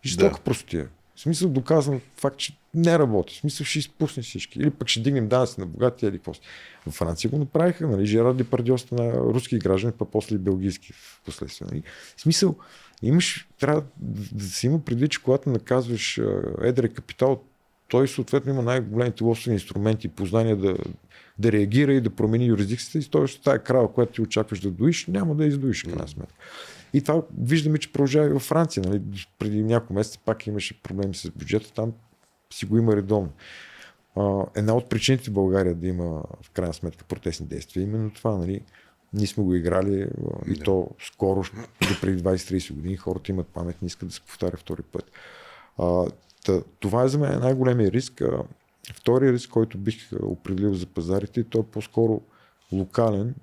Speaker 2: Жестока простотия. В смисъл доказан факт, че не работи. В смисъл ще изпусне всички. Или пък ще дигнем данъци на богати еди какво си. В Франция го направиха, Жерар Депардьо на руски граждани, па после и белгийски в последствие. В смисъл, трябва да се има предвид, че когато наказваш едрия капитал, той съответно има най-големите лосови инструменти и познания да реагира и да промени юрисдикцията и той ще тая крава, която ти очакваш да доиш, няма да издоиш в крайна сметка. И това виждаме, че продължава и във Франция. Преди няколко месеца пак имаше проблеми с бюджета, там си го има редовно. Една от причините в България да има в крайна сметка протестни действия, именно това, ние сме го играли и то скоро, преди 20-30 години, хората имат памет, не искат да се повтаря втори път. Това е за мен най-големия риск. Втория риск, който бих определил за пазарите, той е по-скоро локален.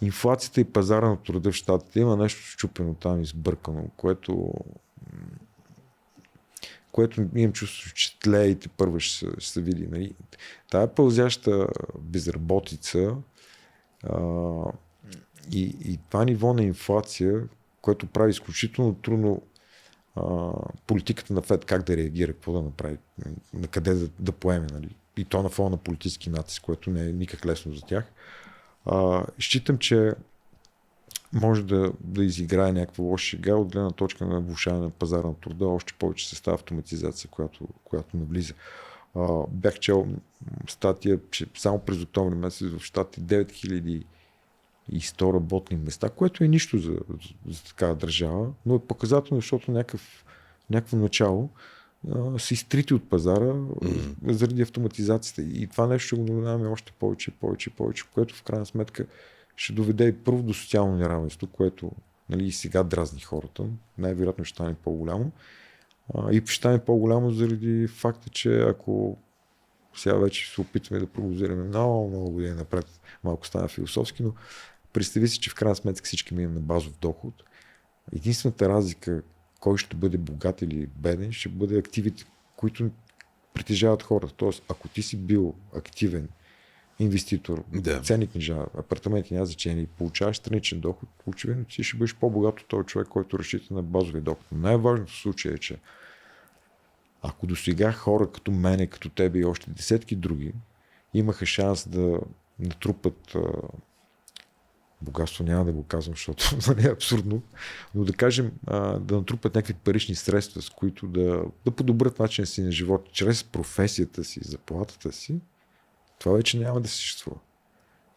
Speaker 2: Инфлацията и пазара на труда в щатите има нещо счупено там, избъркано, което имам чувство, че тлее и първо ще се види. Нали? Тая пълзяща безработица и това ниво на инфлация, което прави изключително трудно политиката на ФЕД как да реагира, какво да направи, на къде да поеме. Нали? И то на фона на политически натиск, което не е никак лесно за тях. Считам, че може да изиграе някаква лоша шега от гледна точка на влошаване на пазара на труда, още повече с тази автоматизация, която навлиза. Бях чел статия, че само през октомври месец в щати 9100 работни места, което е нищо за такава държава, но е показателно, защото някакво начало са изтрити от пазара заради автоматизацията. И това нещо ще го наблюдаваме още повече, което в крайна сметка ще доведе и първо до социално неравенство, което нали, и сега дразни хората. Най-вероятно ще стане по-голямо. И ще стане по-голямо заради факта, че ако сега вече се опитваме да прогнозираме много години напред, малко стана философски, но представи си, че в крайна сметка всички минем на базов доход. Единствената разлика кой ще бъде богат или беден, ще бъде активите, които притежават хората. Тоест, ако ти си бил активен инвеститор, ценни книжа, апартаменти, няма значение, получаваш страничен доход, очевидно ти ще бъдеш по-богат от този човек, който разчита на базовия доход. Но най-важното в случая е, че ако досега хора като мене, като тебе и още десетки други имаха шанс да натрупат богатство, няма да го казвам, защото не е абсурдно, но да кажем да натрупат някакви парични средства, с които да подобрят начина си на живот чрез професията си, заплатата си, това вече няма да съществува.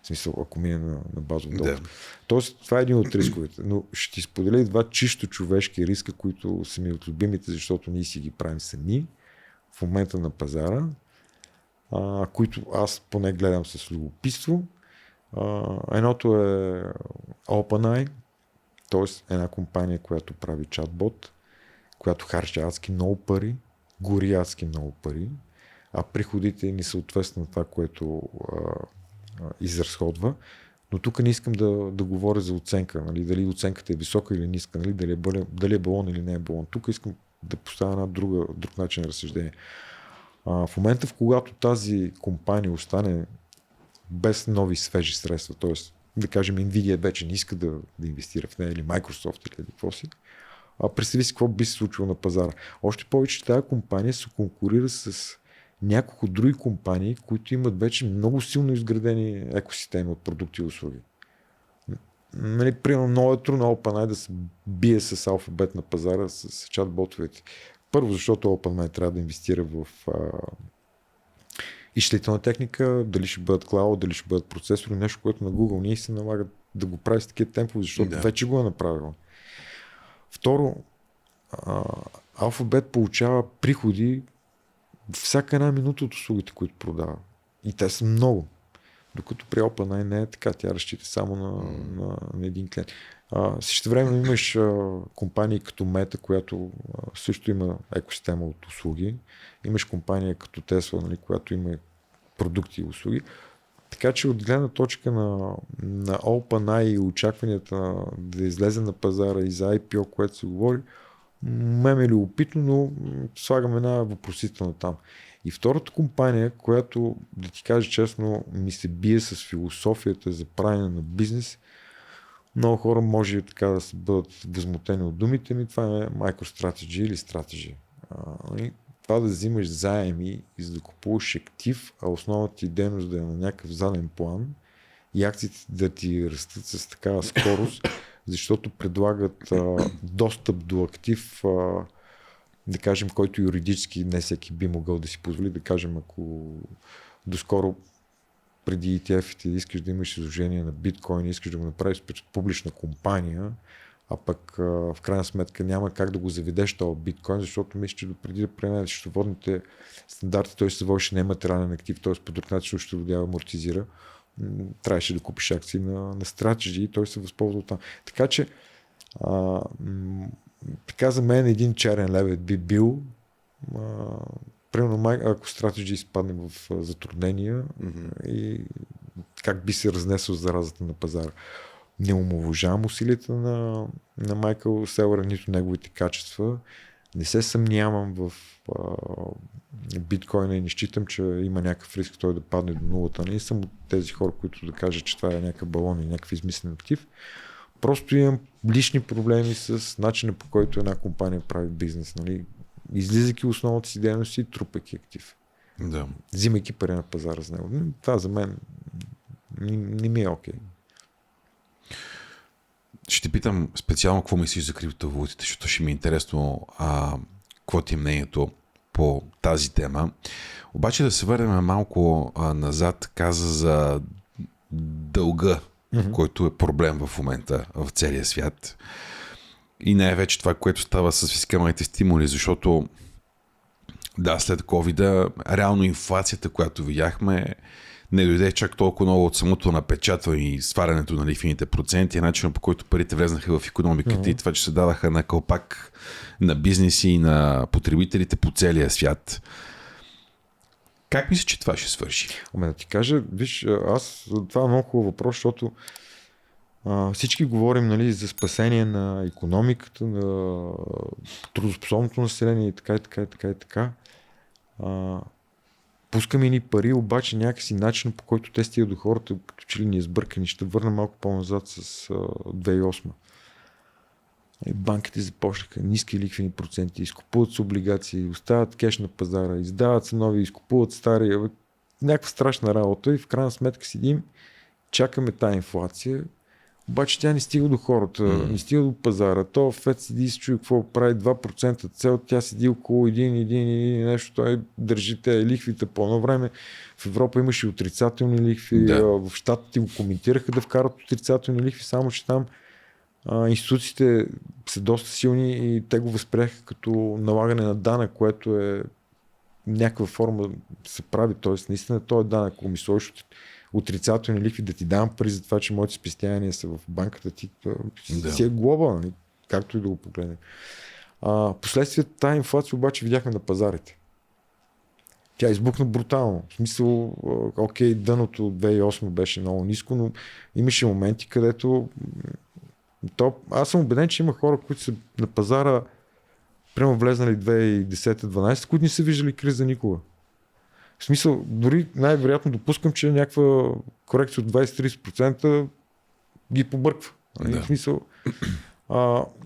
Speaker 2: В смисъл, ако мине на базов доход. Тоест, това е един от рисковете. Но ще ти споделя и два чисто човешки риска, които са ми от любимите, защото ние си ги правим сами в момента на пазара, които аз поне гледам с любопитство. Едното е OpenAI, т.е. една компания, която прави чатбот, която харчи адски много пари, гори адски много пари, а приходите не съответстват на това, което изразходва. Но тук не искам да говоря за оценка, нали, дали оценката е висока или ниска, нали, дали е балон или не е балон. Тук искам да поставя друг начин на разсъждение. В момента, в когато тази компания остане без нови свежи средства, т.е. да кажем Nvidia вече не иска да инвестира в нея или Microsoft или какво си, представи си какво би се случило на пазара. Още повече, че тази компания се конкурира с няколко други компании, които имат вече много силно изградени екосистеми от продукти и услуги. Нали, примерно много е трудно OpenAI да се бие с алфабет на пазара с чат-ботовете. Първо, защото OpenAI трябва да инвестира в изчислителна техника, дали ще бъдат клауд, дали ще бъдат процесори, нещо, което на Google ние се налага да го прави с такива темпове, защото вече го е направил. Второ, Alphabet получава приходи всяка една минута от услугите, които продава. И те са много. Докато при OpenAI не е така, тя разчита само на един клиент. Същевременно имаш компании като Meta, която също има екосистема от услуги. Имаш компания като Tesla, нали, която има продукти и услуги. Така че от гледна точка на OpenAI и очакванията да излезе на пазара и за IPO, което се говори, ме е любопитно, но слагам една въпросителна там. И втората компания, която, да ти кажа честно, ми се бие с философията за правене на бизнес, много хора може така да се бъдат възмутени от думите ми, това е MicroStrategy или Strategy. Това да взимаш заеми и за да купуваш актив, а основната ти дейност да е на някакъв заден план и акциите да ти растат с такава скорост, защото предлагат достъп до актив, да кажем, който юридически не всеки би могъл да си позволи, да кажем, ако доскоро преди ETF-ите искаш да имаш изложение на биткоин, искаш да го направиш пред публична компания, а пък в крайна сметка няма как да го заведеш този биткоин, защото мисля, че допреди да преминеш счетоводните стандарти, той се водеше нематериален актив, т.е. по друг начин ще го амортизира. Трябваше да купиш акции на Strategy и той се възползва от там. Така че така за мен един черен лебед би бил, примерно ако Strategy изпадне в затруднения и как би се разнесъл заразата на пазара. Не омаловажавам усилията на Майкъл Селър, нито неговите качества. Не се съмнявам в биткоина и не считам, че има някакъв риск той да падне до нулата. Не съм от тези хора, които да кажат, че това е някакъв балон и някакъв измислен актив. Просто имам лични проблеми с начина, по който една компания прави бизнес. Нали? Излизайки основната си дейност и трупайки актив.
Speaker 1: Да.
Speaker 2: Взимайки пари на пазара с него. Това за мен не ми е окей.
Speaker 1: Ще питам специално какво мислиш за криптовалутите, защото ще ми е интересно какво ти е мнението по тази тема. Обаче да се върнем малко назад, каза за дълга, който е проблем в момента в целия свят. И най-вече това, което става с фискалните стимули, защото да, след COVID-а, реално инфлацията, която видяхме, не дойде чак толкова много от самото напечатване и сварянето на лихвените проценти, начинът, по който парите влезнаха в икономиката и това, че се дадаха на кълпак на бизнеси и на потребителите по целия свят. Как мислиш, че това ще свърши?
Speaker 2: Да ти кажа, виж, това е много хубав въпрос, защото всички говорим, нали, за спасение на икономиката, на трудоспособното население и така, и така, и така, и така. Пускаме ни пари, обаче някакси начин, по който те стигат до хората, като че ли ни е сбъркани. Ще върна малко по-назад с 2008. Банките започнаха ниски лихвени проценти, изкупуват с облигации, оставят кеш на пазара, издават се нови, изкупуват стари. Някаква страшна работа и в крайна сметка седим, чакаме тази инфлация, обаче тя не стига до хората, не стига до пазара. То Фед седи и се чуе какво прави 2% цел, тя седи около 1 нещо, той държи те лихвите по едно време. В Европа имаше отрицателни лихви, в Щатите го коментираха да вкарат отрицателни лихви, само че там институциите са доста силни и те го възприеха като налагане на данък, което е някаква форма се прави, т.е. наистина този данък, ако ми сложиш отрицателни лихви, да ти давам пари за това, че моите спестявания са в банката ти, си е глоба, както и да го погледнем. Последствие тази инфлация обаче видяхме на пазарите. Тя избухна брутално. В смисъл, окей, дъното от 2008 беше много ниско, но имаше моменти, където аз съм убеден, че има хора, които са на пазара прямо влезнали 2010-2012, които не са виждали криза никога. В смисъл, дори най-вероятно допускам, че някаква корекция от 20-30% ги побърква. Да. В смисъл,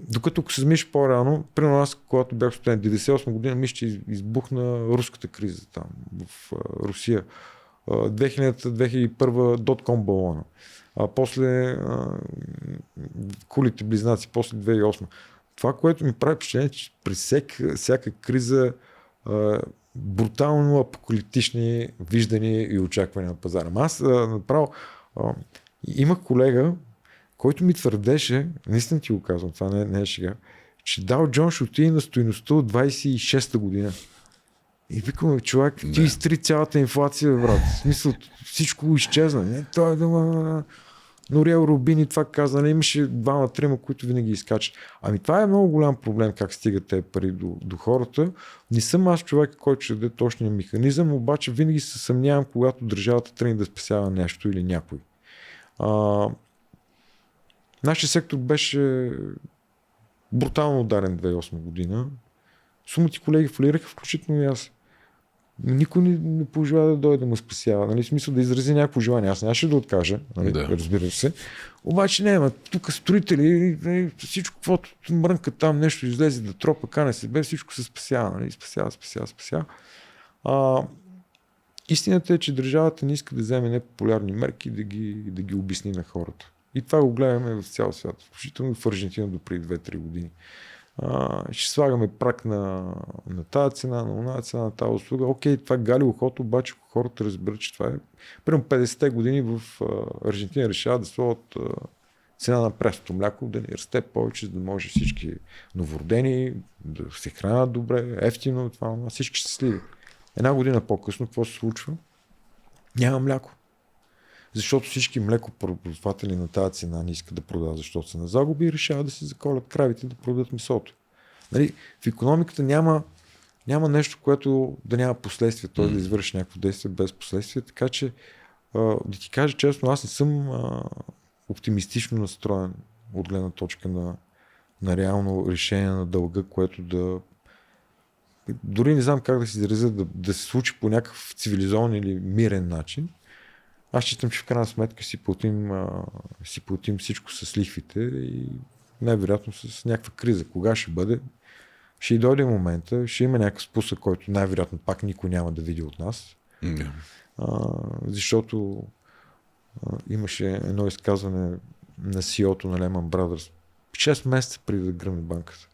Speaker 2: докато ако се замислиш по-рано, примерно аз, когато бях студент 98 година, мисля, че избухна руската криза там в Русия. 2000-2001 дотком балона. После кулите близнаци, после 2008. Това, което ми прави впечатление, че при всяка криза брутално апокалиптични виждания и очаквания на пазара. Аз направо имах колега, който ми твърдеше, наистина ти го казвам, това не е шега, че Дао Джонс ще отиде на стойността от 26-та година. И викаме, човек, ти изтри цялата инфлация, брат. В смисъл, всичко изчезна. Това е да Нориел Рубини това каза, не имаше 2-3, които винаги изкачат. Ами това е много голям проблем, как стигат тези пари до хората. Не съм аз човек, който ще даде точния механизъм, обаче винаги се съмнявам, когато държавата тръгне да спасява нещо или някой. Нашия сектор беше брутално ударен 2008 година. Сумати колеги фалираха, включително и аз. Никой не пожелава да дойде да му спасява. Нали, в смисъл да изрази някакво желание. Аз нямаше да откажа, нали, разбира се. Обаче не, тук строители, всичко, каквото мрънка там, нещо излезе да тропа, кане се бе, всичко се спасява. Нали, спасява. Истината е, че държавата не иска да вземе непопулярни мерки да ги обясни на хората. И това го гледаме в цял свят, включително в Аржентина до преди 2-3 години. Ще слагаме прак на тази цена, на оная цена, на тази услуга. Окей, това гали ухото, обаче хората разберат, че това е. Примерно 50-те години в Аржентина решават да слагат цена на пресното мляко, да не расте повече, за да може всички новородени да се хранят добре, ефтино, това, всички щастливи. Една година по-късно, какво се случва? Няма мляко. Защото всички млекопроизводители на тази цена не искат да продават, защото са на загуби и решават да се заколят кравите да продадат месото. Нали, в икономиката няма нещо, което да няма последствия, той да извърши някакво действие без последствия, така че да ти кажа честно, аз не съм оптимистично настроен от гледна точка на реално решение на дълга, което да дори не знам как да се изразя, да се случи по някакъв цивилизован или мирен начин. Аз считам, че в крайна сметка си платим всичко с лихвите и най-вероятно с някаква криза. Кога ще бъде? Ще и дойде момента, ще има някакъв спусък, който най-вероятно пак никой няма да види от нас. Защото имаше едно изказване на CEO-то на Lehman Brothers 6 месеца преди да гръмне банката.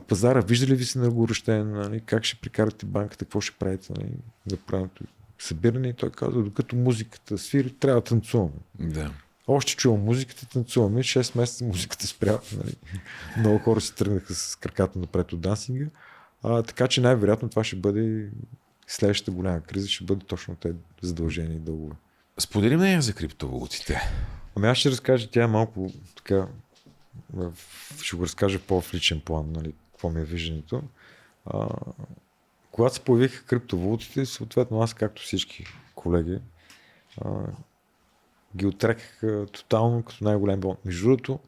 Speaker 2: Пазара, вижда ли ви се нагорещен, нали? Как ще прикарате банката, какво ще правите, нали? Да правим събиране, и той казва, докато музиката свири, трябва да танцуваме.
Speaker 1: Да.
Speaker 2: Още чувам музиката, танцуваме, 6 месеца музиката спря. Нали? Много хора се тръгнаха с краката напред от дансинга, така че най-вероятно това ще бъде следващата голяма криза, ще бъде точно те задължени дългове.
Speaker 1: Сподели мнение за криптовалутите.
Speaker 2: Ами аз ще разкажа, тя е малко така, ще го разкажа по-в личен план, нали, какво ми е виждането. Когато се появиха криптовалутите, съответно аз, както всички колеги, ги отреках тотално като най-голям бон. Между другото,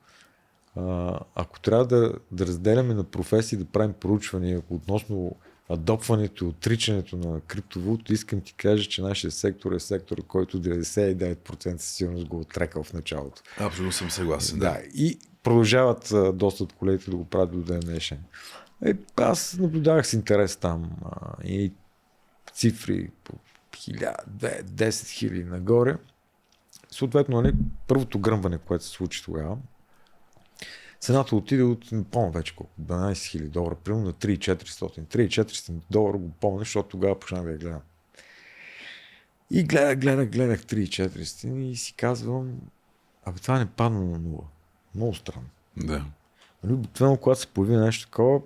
Speaker 2: ако трябва да разделяме на професии, да правим проучвания относно адопването и отричането на криптовалути, искам ти кажа, че нашия сектор е сектор, който 99% сигурност го отрекал в началото.
Speaker 1: Абсолютно съм съгласен.
Speaker 2: Да, и продължават доста от колегите да го правят до ден днешен. Аз наблюдавах с интерес там и цифри по 1000, 10 хиляди нагоре. Съответно, нали, първото гръмване, което се случи тогава, цената отиде от, не помня вече колко, 12 000 долара, примерно на 3400. 3400 долара го помня, защото тогава почнах да я гледам. И гледах 3400 и си казвам, това не падна на нула. Много странно.
Speaker 1: Да.
Speaker 2: Обикновено, когато се появи нещо такова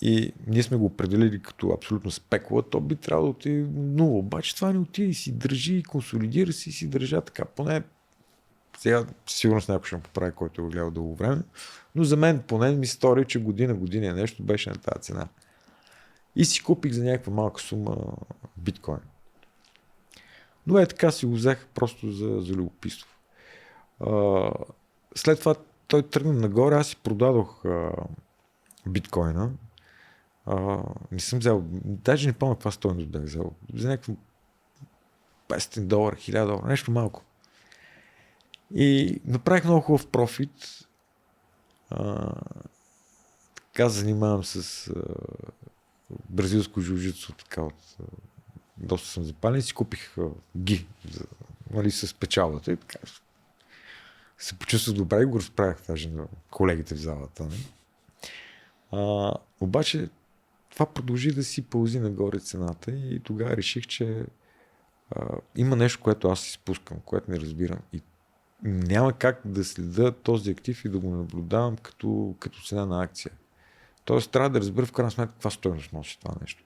Speaker 2: и ние сме го определили като абсолютно спекула, то би трябвало да отиде нула. Обаче това не отиде и си държи, консолидира се и си държа така. Поне сега сигурно с някой ще ме поправи, който го гледал дълго време, но за мен поне ми стори, че година нещо беше на тази цена. И си купих за някаква малка сума биткоин. Но така си го взех просто за любопитство. След това той тръгна нагоре, аз си продадох биткоина. Не съм взел, даже не помня каква стойност бях взел. За някакво 500 долара, 1000 долара, нещо малко. И направих много хубав профит. Така занимавам с бразилско джиу-джитсу, така доста съм запален и си купих ги, нали, с печалбата и така. Се почувствах добре и го разправях даже на колегите в залата. Не? Обаче това продължи да си пълзи нагоре цената и тогава реших, че има нещо, което аз изпускам, което не разбирам и няма как да следя този актив и да го наблюдавам като цена на акция. Тоест трябва да разбера в крайна сметка каква стойност носи това нещо.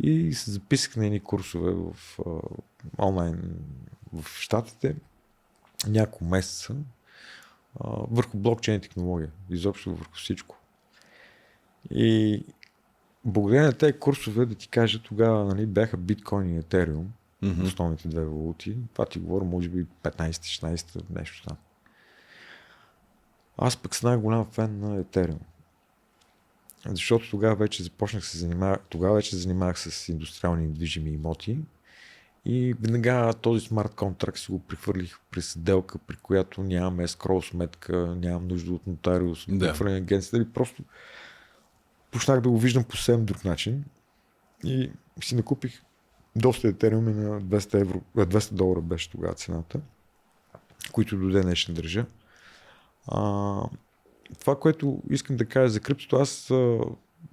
Speaker 2: И се записах на едни курсове в онлайн в Щатите няколко месеца върху блокчейн технология, изобщо върху всичко. И благодарение на тези курсове, да ти кажа, тогава, нали, бяха биткоин и етериум, основните две валути. Това ти говоря, може би 15-16 нещо там. Аз пък съм най-голям фен на етериум. Защото тогава вече занимавах с индустриални недвижими имоти и веднага този смарт контракт си го прехвърлих през сделка, при която нямам ескроу сметка, нямам нужда от нотариус, прехвърляне агенцията, или просто почнах да го виждам по съвсем друг начин и си накупих доста етериуми на 200 долара беше тогава цената, които до ден днешен държа. Това, което искам да кажа за криптото, аз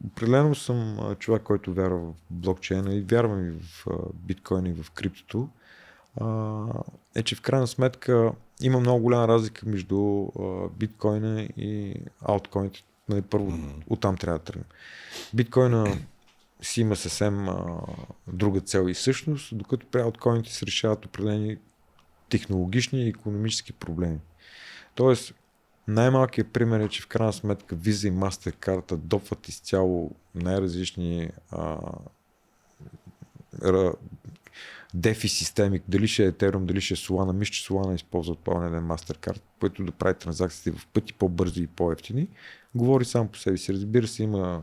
Speaker 2: определено съм човек, който вярва в блокчейна и вярвам и в биткоин и в криптото. Че в крайна сметка има много голяма разлика между биткоина и алткоините. Първо оттам трябва да тръгнем. Биткоина си има съвсем друга цел и същност, докато при алткоините се решават определени технологични и икономически проблеми. Тоест, Най-малкият пример е, че в крайна сметка Visa и MasterCard допват изцяло най-различни DeFi системи, дали ще е Ethereum, дали ще е Solana. Мисля, че Solana използват по-неден MasterCard, който да прави транзакциите в пъти по-бързи и по-ефтини. Говори сам по себе си. Разбира се, има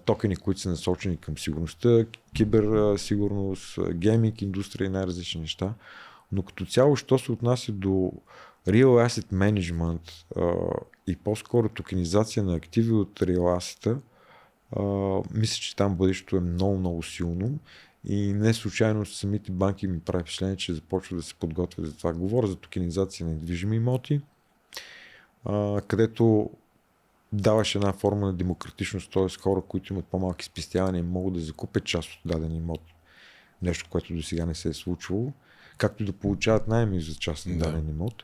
Speaker 2: токени, които са насочени към сигурността, киберсигурност, гейминг, индустрия и най-различни неща. Но като цяло, що се отнася до Real Asset Management и по-скоро токенизация на активи от Real Asset, мисля, че там бъдещето е много силно и не случайно самите банки ми прави впечатление, че започват да се подготвят за това. Говоря за токенизация на недвижими имоти, където даваш една форма на демократичност, т.е. хора, които имат по-малки спестявания, могат да закупят част от даден имот. Нещо, което до сега не се е случвало, както и да получават наеми за част на даден имот.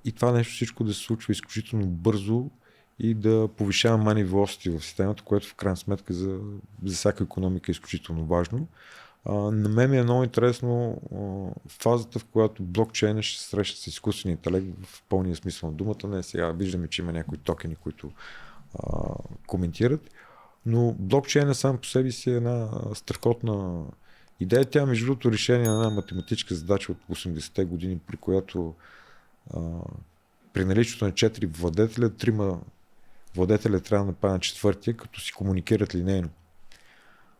Speaker 2: И това нещо всичко да се случва изключително бързо и да повишава money velocity в системата, което в крайна сметка за всяка икономика е изключително важно. На мен ми е много интересно фазата, в която блокчейна ще се среща с изкуствения интелект в пълния смисъл на думата. Не, сега виждаме, че има някои токени, които коментират, но блокчейна сам по себе си е една страхотна идея. Тя между другото решение на една математическа задача от 80-те години, при която при наличието на 4 владетеля, 3 владетеля трябва да нападнат четвъртия, като си комуникират линейно.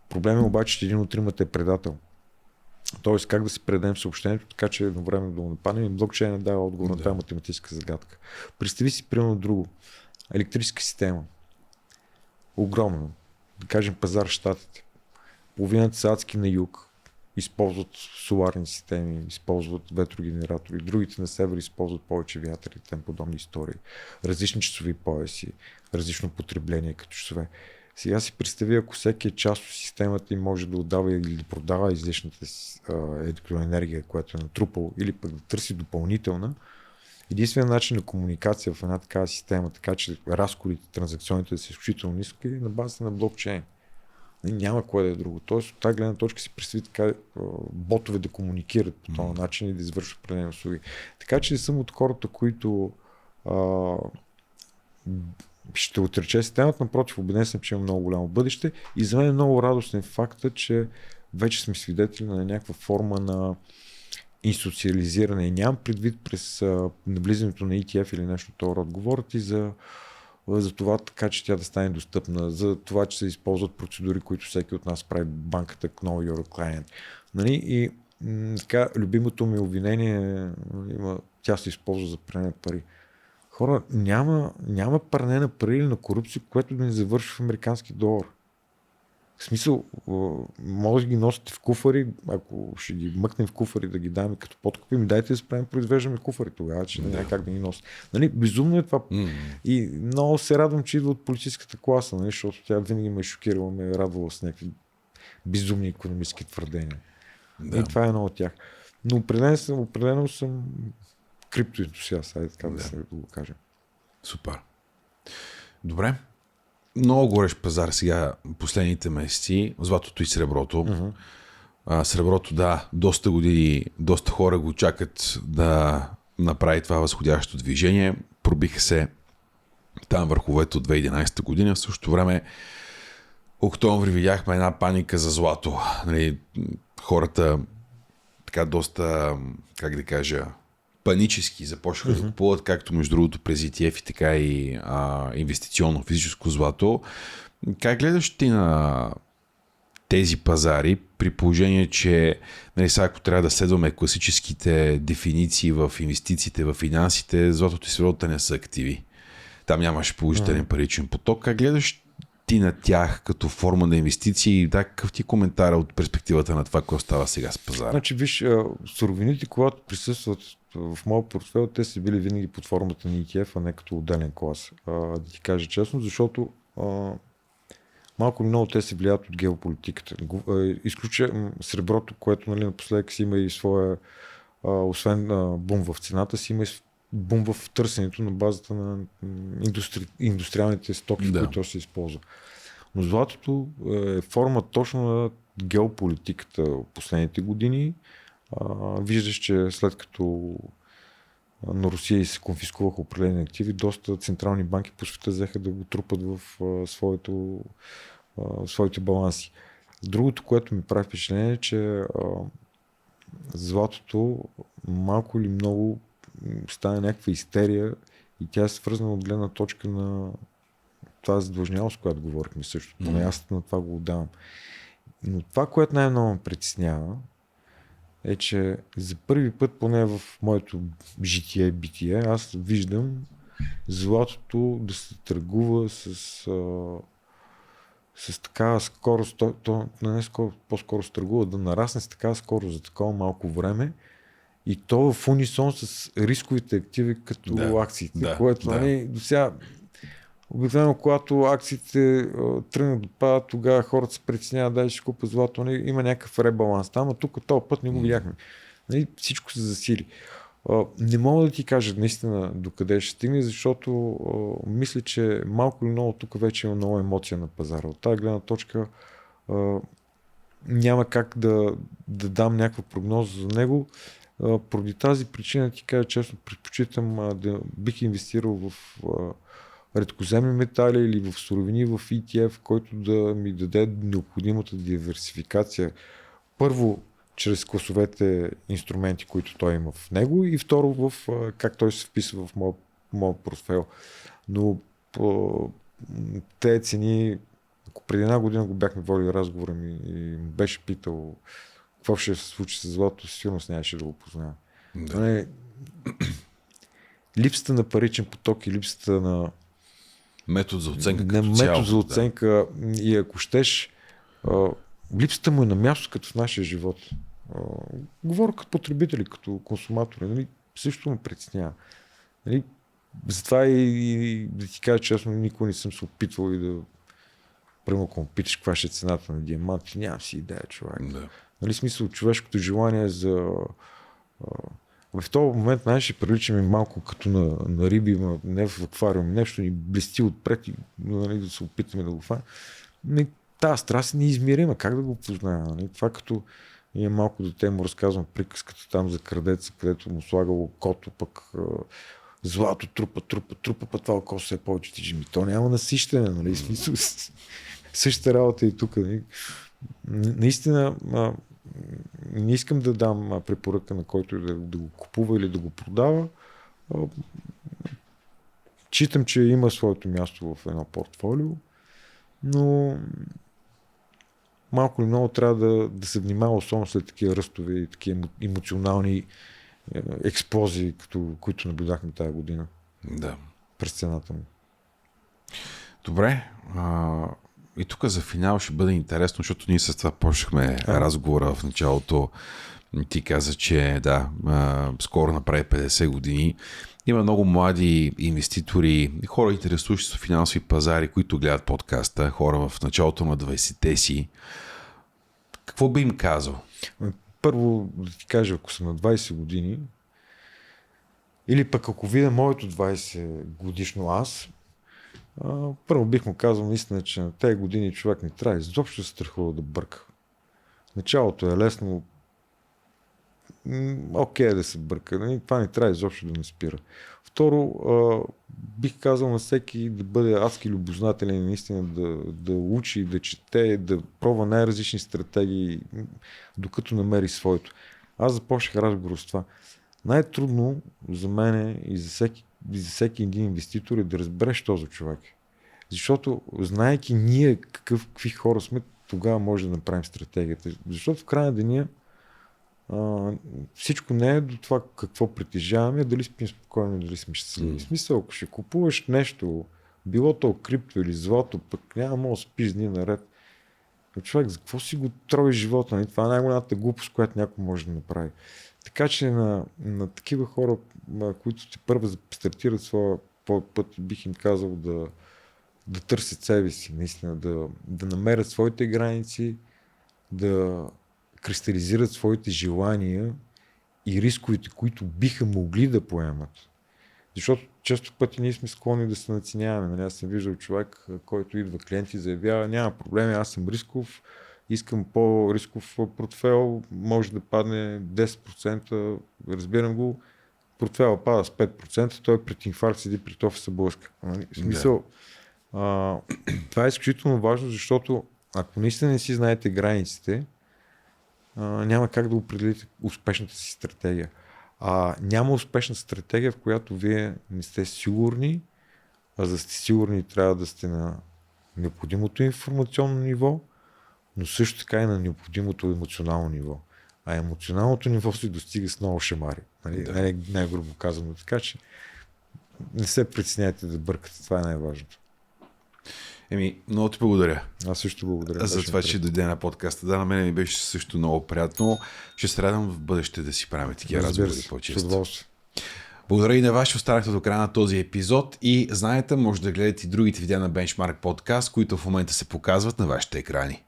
Speaker 2: Проблемът е обаче, че един от тримата е предател. Тоест как да си предадем съобщението, така че едновременно да го нападнем, и блокчейн дава отговор на тази математическа загадка. Представи си примерно друго. Електрическа система. Огромна. Да кажем пазар в Щатите. Половината са адски на юг. Използват соларни системи, използват ветрогенератори, другите на север използват повече вятър и тем подобни истории. Различни часови пояси, различно потребление като часове. Сега си представи, ако всеки част от системата и може да отдава или да продава излишната електроенергия, която е натрупал, или пък да търси допълнителна, единственият начин на комуникация в една такава система, така че разходите, транзакционните да са изключително ниски, е на базата на блокчейн. Няма кое да е друго. Тоест от тази гледна точка си представи така ботове да комуникират по този начин и да извършват определени услуги. Така че съм от хората, които ще отрече системата, напротив, убеден съм, че има много голямо бъдеще и за мен е много радостен факта, че вече сме свидетели на някаква форма на инсоциализиране. И нямам предвид през наблизането на ETF или нещо от този род. Говорят и за това така, че тя да стане достъпна, за това, че се използват процедури, които всеки от нас прави банката Know Your Client. Нали? И така, любимото ми обвинение тя се използва за пране пари. Хора, няма пране на пари или на корупция, което да ни завърши в американски долар. В смисъл, може да ги носите в куфари, ако ще ги мъкнем в куфари да ги даме като подкупи, ми дайте да спрем произвеждаме куфари тогава, че няма как да ги носим. Нали, безумно е това. И много се радвам, че идва от политическата класа, нали, защото тя винаги ме е шокирала, ме е радвала с някакви безумни икономически твърдения. Да. И това е едно от тях. Но определено съм криптоентусиаст, така да го кажем.
Speaker 1: Супер. Добре. Много горещ пазар сега последните месеци, златото и среброто. Среброто, да, доста години, доста хора го чакат да направи това възходящо движение. Пробиха се там върховете от 2011 година. В същото време октомври видяхме една паника за злато. Нали, хората така доста, как да кажа, панически започнаха да купуват, както между другото през ETF и така и инвестиционно физическо злато. Как гледаш ти на тези пазари, при положение, че нали, сега ако трябва да следваме класическите дефиниции в инвестициите, в финансите, златото и среброто не са активи. Там нямаш положителен паричен поток. Как гледаш ти на тях като форма на инвестиции? Да, какъв ти коментар от перспективата на това, което става сега с пазара?
Speaker 2: Значи, виж, суровините, когато присъстват в моят портфел, те са били винаги под формата на ETF, а не като отделен клас. Да ти кажа честно, защото малко или много те се влияят от геополитиката. Изключя среброто, което нали, напоследък си има и своя, освен бум в цената, си има и бум в търсенето на базата на индустриалните стоки, които се използва. Но златото е форма точно на геополитиката в последните години. Виждаш, че след като на Русия и се конфискуваха определени активи, доста централни банки по света взеха да го трупат в своите баланси. Другото, което ми прави впечатление е, че златото малко или много стане някаква истерия и тя е свързана от гледна точка на това задлъжнялост, която говорихме също. Поне аз на това го отдавам. Но това, което най-много ме притеснява, е, че за първи път, поне в моето житие и битие, аз виждам златото да се търгува с такава скорост, по-скоро се търгува да нарасне с такава скорост за такова малко време и то в унисон с рисковите активи като акциите, което до сега обикновено, когато акциите тръгнат да падат, тогава хората се притесняват, дай ще купа злато, има някакъв ребаланс там, а тук този път не го видяхме. Всичко се засили. Не мога да ти кажа наистина докъде ще стигне, защото мисля, че малко или много тук вече има много емоция на пазара. От тази гледна точка няма как да дам някаква прогноза за него. Поради тази причина ти кажа честно, предпочитам да бих инвестирал в редкоземни метали или в суровини в ETF, който да ми даде необходимата диверсификация. Първо, чрез класовете инструменти, които той има в него и второ, в как той се вписва в моят портфейл. Но тези цени, ако преди една година го бяхме водили разговора ми и беше питал какво ще се случи с злато, сигурно нямаше да го познавам. Да. Липсата на паричен поток и липсата на
Speaker 1: метод за оценка.
Speaker 2: Метод за оценка и ако щеш, липсата му е на място като в нашия живот. Говоря като потребители, като консуматори. Нали? Също ме притеснява. Нали? Затова и да ти кажа честно, никога не съм се опитвал и да примерно, ако ме питаш каква ще е цената на диаманти, нямам си идея, човек. Да. Нали, смисъл, човешкото желание за... В този момент, знаеш, ще приличаме малко като на риби, не в аквариум, нещо ни блести отпред и нали, да се опитаме да го фанем. Тази страст е неизмерима. Как да го позная? Нали? Това като ние малко дете му разказвам приказката там за крадеца, където му слагало кото, пък злато трупа, път това око все повече тежи. То няма насищане, нали? Смисъл, същата работа и тук. Нали? Наистина, не искам да дам препоръка на който да го купува или да го продава. Читам, че има своето място в едно портфолио, но малко или много трябва да се внимава, особено след такива ръстове и такива емоционални експлозии, които наблюдахме тази година.
Speaker 1: Да.
Speaker 2: През цената му.
Speaker 1: Добре. И тук за финал ще бъде интересно, защото ние с това почнахме разговора в началото. Ти каза, че скоро направи 50 години. Има много млади инвеститори, хора, интересуващи се в финансови пазари, които гледат подкаста, хора в началото на 20-те си. Какво би им казал?
Speaker 2: Първо да ти кажа, ако съм на 20 години, или пък ако видя моето 20 годишно аз, първо бих му казал наистина, че на тези години човек не трябва изобщо да се страхува да бърка. Началото е лесно, окей да се бърка, това не трябва изобщо да ме спира. Второ, бих казал на всеки да бъде адски любознателен, наистина да учи, да чете, да пробва най-различни стратегии, докато намери своето. Аз започнах разговор с това. Най-трудно за мен и за всеки един инвеститор е да разбереш този човек. Защото, знаейки ние какви хора сме, тогава може да направим стратегията. Защото в края на деня всичко не е до това какво притежаваме, дали спим спокойно, дали сме щастливи. В смисъл, ако ще купуваш нещо, било то крипто или злато, пък няма да спиш дни наред. Човек, за какво си го трови живота? Това е най-голямата глупост, която някой може да направи. Така че на такива хора, които те първо стартират своя път, бих им казал да търсят себе си, наистина, да намерят своите граници, да кристализират своите желания и рисковете, които биха могли да поемат. Защото често пъти ние сме склонни да се надценяваме. Нали? Аз съм виждал човек, който идва клиент и заявява, няма проблеми, аз съм рисков, искам по-рисков портфейл, може да падне 10%, разбирам го, портфела пада с 5%, той пред инфаркт седи пред офиса блъска. Нали? В смисъл, това е изключително важно, защото ако наистина не си знаете границите, няма как да определите успешната си стратегия. Няма успешна стратегия, в която вие не сте сигурни, а за да сте сигурни трябва да сте на необходимото информационно ниво, но също така и на необходимото емоционално ниво. А емоционалното ниво се достига с много шамари. Нали? Най-грубо казано. Така че не се притесняйте да бъркате. Това е най-важното.
Speaker 1: Много ти благодаря.
Speaker 2: Аз също благодаря.
Speaker 1: За това, че дойде на подкаста. Да, на мен ми беше също много приятно. Ще се радвам в бъдеще да си правим такива разговори по-често. Благодаря и на вас, че останахте до края на този епизод и знаете, може да гледате и другите видеа на Benchmark Podcast, които в момента се показват на вашите екрани.